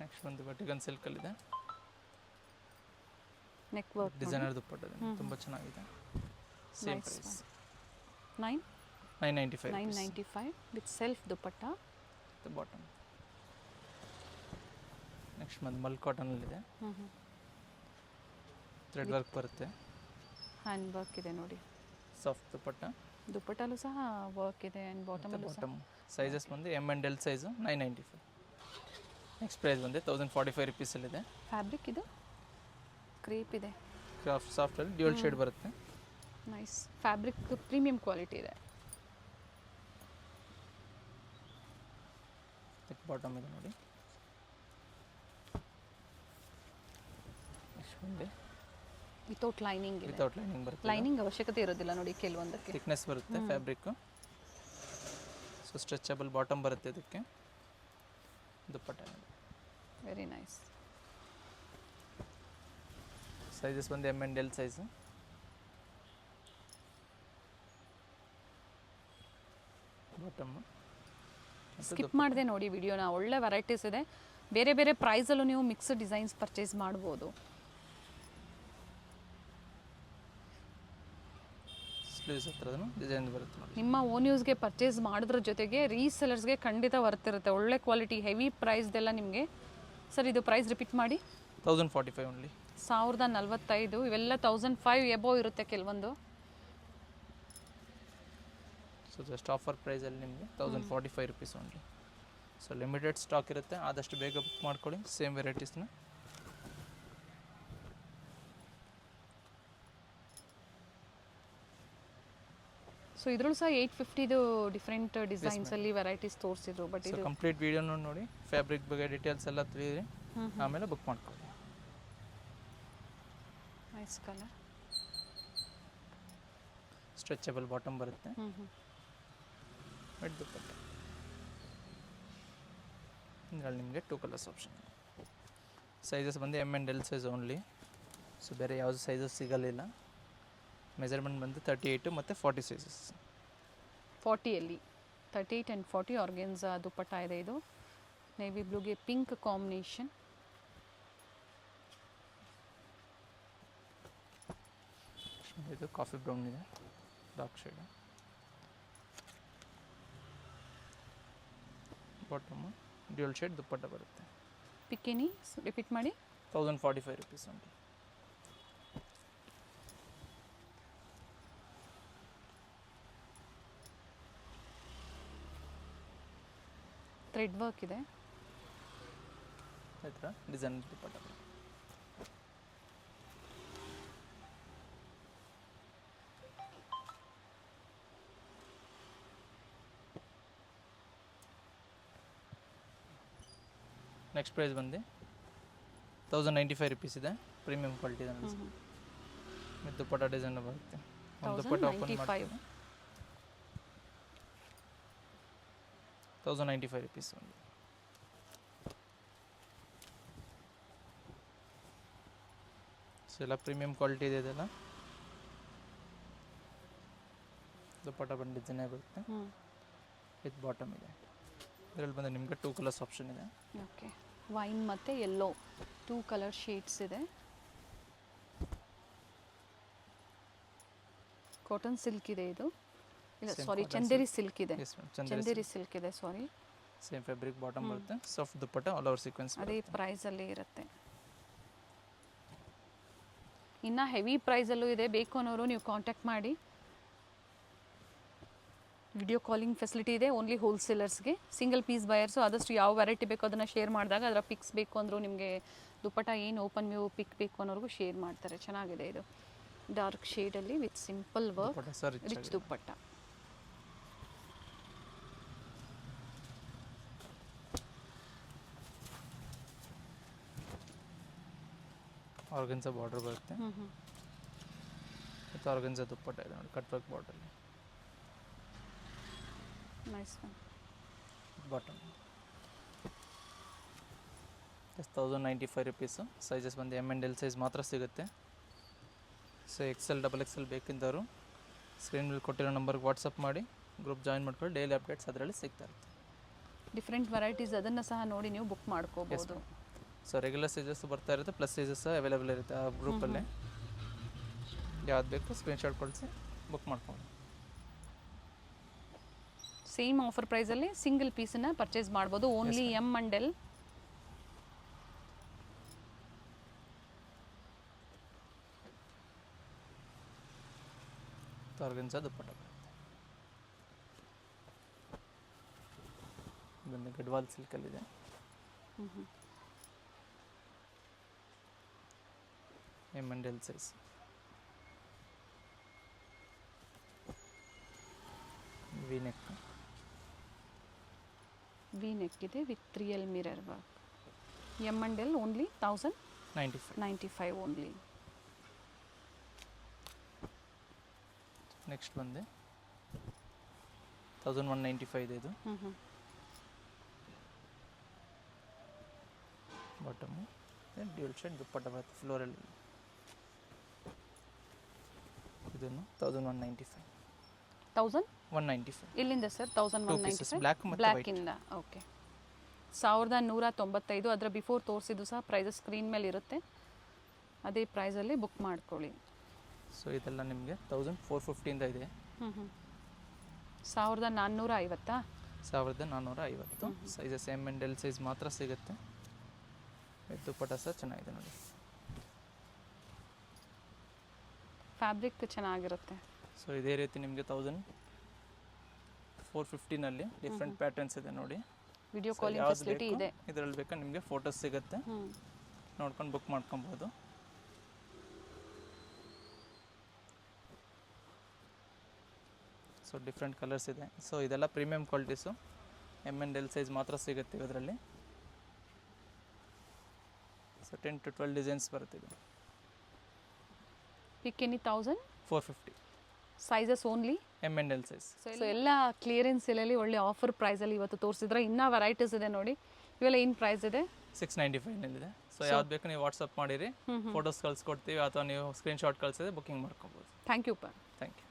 ನೆಕ್ಸ್ಟ್ ಒಂದು ವಾಟಿಗನ್ ಸಿಲ್ಕಲ್ಲಿದೆ. ನೆಕ್ ವರ್ಕ್ ಡಿಸೈನರ್ ದುಪ್ಪಟ್ಟ ಇದೆ, ತುಂಬ ಚೆನ್ನಾಗಿದೆ. Same price 995 with self dupatta. Bottom. Next ಬಂದು ಮಲ್ ಕಾಟನಲ್ಲಿದೆ. ಥ್ರೆಡ್ ವರ್ಕ್ ಬರುತ್ತೆ. ಹ್ಯಾಂಡ್ ವರ್ಕ್ ಇದೆ ನೋಡಿ. ಸಾಫ್ಟ್ ದುಪ್ಪಟ್ಟ. ದುಪ್ಪಟ್ಟಲ್ಲೂ ಸಹ ವರ್ಕ್ ಇದೆ. ಆ್ಯಂಡ್ ಬಾಟಮಲ್ಲೂ ಸಹ. ಬಾಟಮ್ ಸೈಜಸ್ ಬಂದು M&L ಸೈಜು 995. ನೆಕ್ಸ್ಟ್ ಪ್ರೈಸ್ ಬಂದು 1045 rupeesಲ್ಲಿದೆ. ಫ್ಯಾಬ್ರಿಕ್ ಇದು ಕ್ರೇಪ್ ಇದೆ. ಕ್ರಾಫ್ಟ್ ಸಾಫ್ಟಲ್ಲಿ ಡ್ಯೂಯಲ್ ಶೇಡ್ ಬರುತ್ತೆ. ನೈಸ್ ಫ್ಯಾಬ್ರಿಕ್, ಪ್ರೀಮಿಯಂ ಕ್ವಾಲಿಟಿ ಇದೆ. ಬಾಟಮ್ ಇದೆ ನೋಡಿ. ನೆಕ್ಸ್ಟ್ ಬಂದು ವಿತೌಟ್ ಲೈನಿಂಗ್ ಇದೆ. ವಿತೌಟ್ ಲೈನಿಂಗ್ ಬರುತ್ತೆ. ಲೈನಿಂಗ್ ಅವಶ್ಯಕತೆ ಇರೋದಿಲ್ಲ ನೋಡಿ ಕೆಲವೊಂದಕ್ಕೆ. ಥಿಕ್ನೆಸ್ ಬರುತ್ತೆ ಫ್ಯಾಬ್ರಿಕ್ಕು. ಸೊ ಸ್ಟ್ರೆಚಬಲ್ ಬಾಟಮ್ ಬರುತ್ತೆ ಇದಕ್ಕೆ. ದುಪ್ಪಟ್ಟ ವೆರಿ ನೈಸ್. ಸೈಜಸ್ ಬಂದು M&L ಸೈಜು. ಬಾಟಮ್ ಸ್ಕಿಪ್ ಮಾಡಿದೆ ನೋಡಿ ವಿಡಿಯೋನ. ಒಳ್ಳೆ ವೆರೈಟೀಸ್ ಇದೆ, ಬೇರೆ ಬೇರೆ ಪ್ರೈಸಲ್ಲೂ ನೀವು ಮಿಕ್ಸ್ಡ್ ಡಿಸೈನ್ಸ್ ಪರ್ಚೇಸ್ ಮಾಡ್ಬೋದು. ಸ್ಲೀವ್ಸ್ ಹತ್ರದೂ ಡಿಸೈನ್ ಬರುತ್ತೆ ನೋಡಿ. ನಿಮ್ಮ ಓನ್ ಯೂಸ್ಗೆ ಪರ್ಚೇಸ್ ಮಾಡೋದ್ರ ಜೊತೆಗೆ ರೀಸೆಲರ್ಸ್ಗೆ ಖಂಡಿತ ವರ್ತ್ ಇರುತ್ತೆ. ಒಳ್ಳೆ ಕ್ವಾಲಿಟಿ, ಹೆವಿ ಪ್ರೈಸ್ದೆಲ್ಲ ನಿಮಗೆ. ಸರ್ ಇದು ಪ್ರೈಸ್ ರಿಪೀಟ್ ಮಾಡಿ. 1045 ಓನ್ಲಿ. 1045. ಇವೆಲ್ಲ 1005 ಎಬೋವ್ ಇರುತ್ತೆ ಕೆಲವೊಂದು. ಸೊ ಜಸ್ಟ್ ಆಫರ್ ಪ್ರೈಸಲ್ಲಿ ನಿಮಗೆ 1045 rupees only. So limited stock ಇರುತ್ತೆ, ಆದಷ್ಟು ಬೇಗ ಬುಕ್ ಮಾಡ್ಕೊಳ್ಳಿ ಸೇಮ್ ವೆರೈಟೀಸ್ನ. ಸೊ ಇದ್ರಲ್ಲೂ ಸಹ 850 ಡಿಫ್ರೆಂಟ್ ಡಿಸೈನ್ಸಲ್ಲಿ ವೆರೈಟೀಸ್ ತೋರಿಸಿದ್ರು. ಬಟ್ ಇದು ಕಂಪ್ಲೀಟ್ ವಿಡಿಯೋ ನೋಡಿ, ಫ್ಯಾಬ್ರಿಕ್ ಬಗ್ಗೆ ಡೀಟೇಲ್ಸ್ ಎಲ್ಲ ತಿಳಿಯಿರಿ, ಆಮೇಲೆ ಬುಕ್ ಮಾಡ್ಕೊಳ್ಳಿ. Nice colour. ಸ್ಟ್ರೆಚಬಲ್ ಬಾಟಮ್ ಬರುತ್ತೆ. ವಿತ್ ದುಪ್ಪಟ್ಟ. ಇದರಲ್ಲಿ ನಿಮಗೆ 2 ಕಲರ್ಸ್ ಆಪ್ಷನ್. ಸೈಜಸ್ ಬಂದು M&L ಸೈಜ್ ಓನ್ಲಿ. ಸೊ ಬೇರೆ ಯಾವುದು ಸೈಜಸ್ ಸಿಗಲಿಲ್ಲ. ಮೆಜರ್ಮೆಂಟ್ ಬಂದು 38 ಮತ್ತು 40 ಸೈಜಸ್. 40ಅಲ್ಲಿ 38 ಆ್ಯಂಡ್ 40 ಆರ್ಗೆನ್ಸಾ ದುಪ್ಪಟ್ಟ ಇದೆ ಇದು. ನೇವಿ ಬ್ಲೂಗೆ ಪಿಂಕ್ ಕಾಂಬಿನೇಷನ್. ಇದು ಕಾಫಿ ಬ್ರೌನ್ ಇದೆ, dark shade. Bottom dual shade dupatta ಬರುತ್ತೆ. ಪಿಕ್ಕಿನಿ ರಿಪೀಟ್ ಮಾಡಿ. 1045 rupees only. ಥ್ರೆಡ್ ವರ್ಕ್ ಇದೆ. ಈ ಥರ ಡಿಸೈನ್ ದುಪ್ಪಟ್ಟ ಬರುತ್ತೆ. ನೆಕ್ಸ್ಟ್ ಪ್ರೈಸ್ ಬಂದು 1095 rupees ಇದೆ. ಪ್ರೀಮಿಯಂ ಕ್ವಾಲಿಟಿ ಇದೆ ನೋಡಿ. ಮತ್ತು ದುಪ್ಪಟ್ಟ ಡಿಸೈನ್ ಬರುತ್ತೆ. ಒಂದು ದುಪ್ಪಟ್ಟ ಓಪನ್ 1095. ಮಾಡ್ತೀವಿ. 1095 rupees only. ಸೊ ಎಲ್ಲ ಪ್ರೀಮಿಯಂ ಕ್ವಾಲಿಟಿ ಇದೆ ಇದೆಲ್ಲ. ದುಪ್ಪಟ್ಟ ಬಂದು ಡಿಸೈನ್ ಬರುತ್ತೆ. ವಿತ್ ಬಾಟಮ್ ಇದೆ. ಇದರಲ್ಲಿ ಬಂದು ನಿಮಗೆ 2 ಕಲರ್ಸ್ ಆಪ್ಷನ್ ಇದೆ. ಓಕೆ, ವೈನ್ ಮತ್ತು ಯೆಲ್ಲೋ 2 ಕಲರ್ ಶೇಡ್ಸ್ ಇದೆ. ಕಾಟನ್ ಸಿಲ್ಕ್ ಇದೆ ಇದು. ಇಲ್ಲ Same ಸಾರಿ, cotton ಚಂದೇರಿ ಸಿಲ್ಕ್ ಇದೆ. Yes ma'am, Chanderi Chanderi silk ಇದೆ, ಸಾರಿ. ಸೇಮ್ ಫ್ಯಾಬ್ರಿಕ್ ಬಾಟಮ್ ಬರುತ್ತೆ. ಸಾಫ್ಟ್ ದುಪ್ಪಟ್ಟ ಆಲ್ ಓವರ್ ಸೀಕ್ವೆನ್ಸ್ ಅದೇ ಪ್ರೈಸಲ್ಲಿ ಇರುತ್ತೆ. ಇನ್ನು ಹೆವಿ ಪ್ರೈಸಲ್ಲೂ ಇದೆ. ಬೇಕು ಅನ್ನೋರು ನೀವು ಕಾಂಟ್ಯಾಕ್ಟ್ ಮಾಡಿ. ವಿಡಿಯೋ ಕಾಲಿಂಗ್ ಫೆಸಿಲಿಟಿ ಇದೆ ಓನ್ಲಿ ಹೋಲ್ಸೇಲರ್ಸ್ಗೆ. ಸಿಂಗಲ್ ಪೀಸ್ ಬಯರ್ಸು ಆದಷ್ಟು ಯಾವ ವೆರೈಟಿ ಬೇಕೋ ಅದನ್ನು ಶೇರ್ ಮಾಡಿದಾಗ ಅದರ ಪಿಕ್ಸ್ ಬೇಕು ಅಂದರೂ ನಿಮಗೆ ದುಪ್ಪಟ್ಟ ಏನು ಓಪನ್ ವ್ಯೂ ಪಿಕ್ ಬೇಕು ಅನ್ನೋರ್ಗೂ ಶೇರ್ ಮಾಡ್ತಾರೆ. ಚೆನ್ನಾಗಿದೆ ಇದು, ಡಾರ್ಕ್ ಶೇಡಲ್ಲಿ with simple work, dupatta sir rich dupatta. Organza border ಬರುತ್ತೆ. ಮತ್ತು ಆರ್ಗನ್ಸಾ ದುಪ್ಪಟ್ಟ ಇದೆ ನೋಡಿ, cut work border. Nice one. Bottom 1095 rupees. Sizes ಬಂದು M&L ಸೈಜ್ ಮಾತ್ರ ಸಿಗುತ್ತೆ. ಸೊ XL XXL ಬೇಕಿದ್ದವರು ಸ್ಕ್ರೀನ್ ಮೇಲೆ ಕೊಟ್ಟಿರೋ ನಂಬರ್ಗೆ ವಾಟ್ಸಪ್ ಮಾಡಿ ಗ್ರೂಪ್ ಜಾಯಿನ್ ಮಾಡ್ಕೊಳ್ಳಿ. ಡೈಲಿ ಅಪ್ಡೇಟ್ಸ್ ಅದರಲ್ಲಿ ಸಿಗ್ತಾ ಇರುತ್ತೆ. ಡಿಫ್ರೆಂಟ್ ವೆರೈಟೀಸ್ ಅದನ್ನು ಸಹ ನೋಡಿ ನೀವು ಬುಕ್ ಮಾಡ್ಕೋಬೋದು. ಸೊ ರೆಗ್ಯುಲರ್ ಸೈಜಸ್ ಬರ್ತಾ ಇರುತ್ತೆ, ಪ್ಲಸ್ ಸೈಜಸ್ ಅವೈಲೇಬಲ್ ಇರುತ್ತೆ ಆ ಗ್ರೂಪಲ್ಲೇ. ಯಾವ್ದು ಬೇಕು ಸ್ಕ್ರೀನ್ಶಾಟ್ ಕಳಿಸಿ ಬುಕ್ ಮಾಡ್ಕೊಂಡು. ಸೇಮ್ ಆಫರ್ ಪ್ರೈಸಲ್ಲಿ ಸಿಂಗಲ್ ಪೀಸನ್ನು ಪರ್ಚೇಸ್ ಮಾಡ್ಬೋದು. Only M&L. ಆರ್ಗನ್ಸಾ ದುಪ್ಪಟ್ಟ ಬರುತ್ತೆ. ಇದೊಂದು ಗಡ್ವಾಲ್ ಸಿಲ್ಕಲ್ಲಿದೆ. M&L size. ವಿ ನೆಕ್ ಇದೆ with real mirror work. M&L only 1095 only. Next ಬಂದು 1195 ಇದೆ ಇದು. ಬಾಟಮು ಡ್ಯೂಯಲ್ ಶೇಡ್ ದುಪ್ಪಟ್ಟ ಬರುತ್ತೆ ಫ್ಲೋರಲ್ಲಿ. ಇದನ್ನು 1195. 1195 ಇಲ್ಲಿಂದ ಸರ್ 1195 ಬ್ಲ್ಯಾಕ್ ಮತ್ತು ಬ್ಲ್ಯಾಕಿಂದ. ಓಕೆ, 1195. ಅದರ ಬಿಫೋರ್ ತೋರಿಸಿದ್ದು ಸಹ ಪ್ರೈಸಸ್ ಸ್ಕ್ರೀನ್ ಮೇಲೆ ಇರುತ್ತೆ. ಅದೇ ಪ್ರೈಸಲ್ಲಿ ಬುಕ್ ಮಾಡ್ಕೊಳ್ಳಿ. ಸೊ ಇದೆಲ್ಲ ನಿಮಗೆ 1450 ಇದೆ. 1450. 1450. ಸೈಜಸ್ M&L ಸೈಜ್ ಮಾತ್ರ ಸಿಗುತ್ತೆ. ದುಪ್ಪಟ್ಟ ಸಹ ಚೆನ್ನಾಗಿದೆ ನೋಡಿ. ಫ್ಯಾಬ್ರಿಕ್ ಚೆನ್ನಾಗಿರುತ್ತೆ. ಸೊ ಇದೇ ರೀತಿ ನಿಮಗೆ 1450ನಲ್ಲಿ ಡಿಫ್ರೆಂಟ್ ಪ್ಯಾಟರ್ನ್ಸ್ ಇದೆ ನೋಡಿ. ವಿಡಿಯೋ ಕಾಲಿಂಗ್ ಫೆಸಿಲಿಟಿ ಇದೆ. ಇದರಲ್ಲಿ ಬೇಕಾ ನಿಮಗೆ ಫೋಟೋಸ್ ಸಿಗುತ್ತೆ, ನೋಡ್ಕೊಂಡು ಬುಕ್ ಮಾಡ್ಕೊಬೋದು. ಸೊ ಡಿಫ್ರೆಂಟ್ ಕಲರ್ಸ್ ಇದೆ. ಸೊ ಇದೆಲ್ಲ ಪ್ರೀಮಿಯಂ ಕ್ವಾಲಿಟೀಸು. M&L ಸೈಜ್ ಮಾತ್ರ ಸಿಗುತ್ತೆ ಇದರಲ್ಲಿ. ಸೊ 10 to 12 ಡಿಸೈನ್ಸ್ ಬರುತ್ತೆ ಇದು. ಪಿಕ್ any 1450 sizes only M&L size. So ಎಲ್ಲ ಕ್ಲಿಯರೆನ್ಸ್ ಸೇಲಲ್ಲಿ ಒಳ್ಳೆ ಆಫರ್ ಪ್ರೈಸಲ್ಲಿ ಇವತ್ತು ತೋರಿಸಿದ್ರೆ. ಇನ್ನೂ ವೆರೈಟೀಸ್ ಇದೆ ನೋಡಿ. ಇವೆಲ್ಲ ಏನು ಪ್ರೈಸ್ ಇದೆ? 695 ಸೊ ಯಾವ್ದು ಬೇಕು ನೀವು ವಾಟ್ಸಪ್ ಮಾಡಿರಿ, ಫೋಟೋಸ್ ಕಳಿಸ್ಕೊಡ್ತೀವಿ ಅಥವಾ ನೀವು ಸ್ಕ್ರೀನ್ಶಾಟ್ ಕಳಿಸಿದ್ರೆ ಬುಕ್ಕಿಂಗ್ ಮಾಡ್ಕೊಬೋದು. Thank you. Thank you.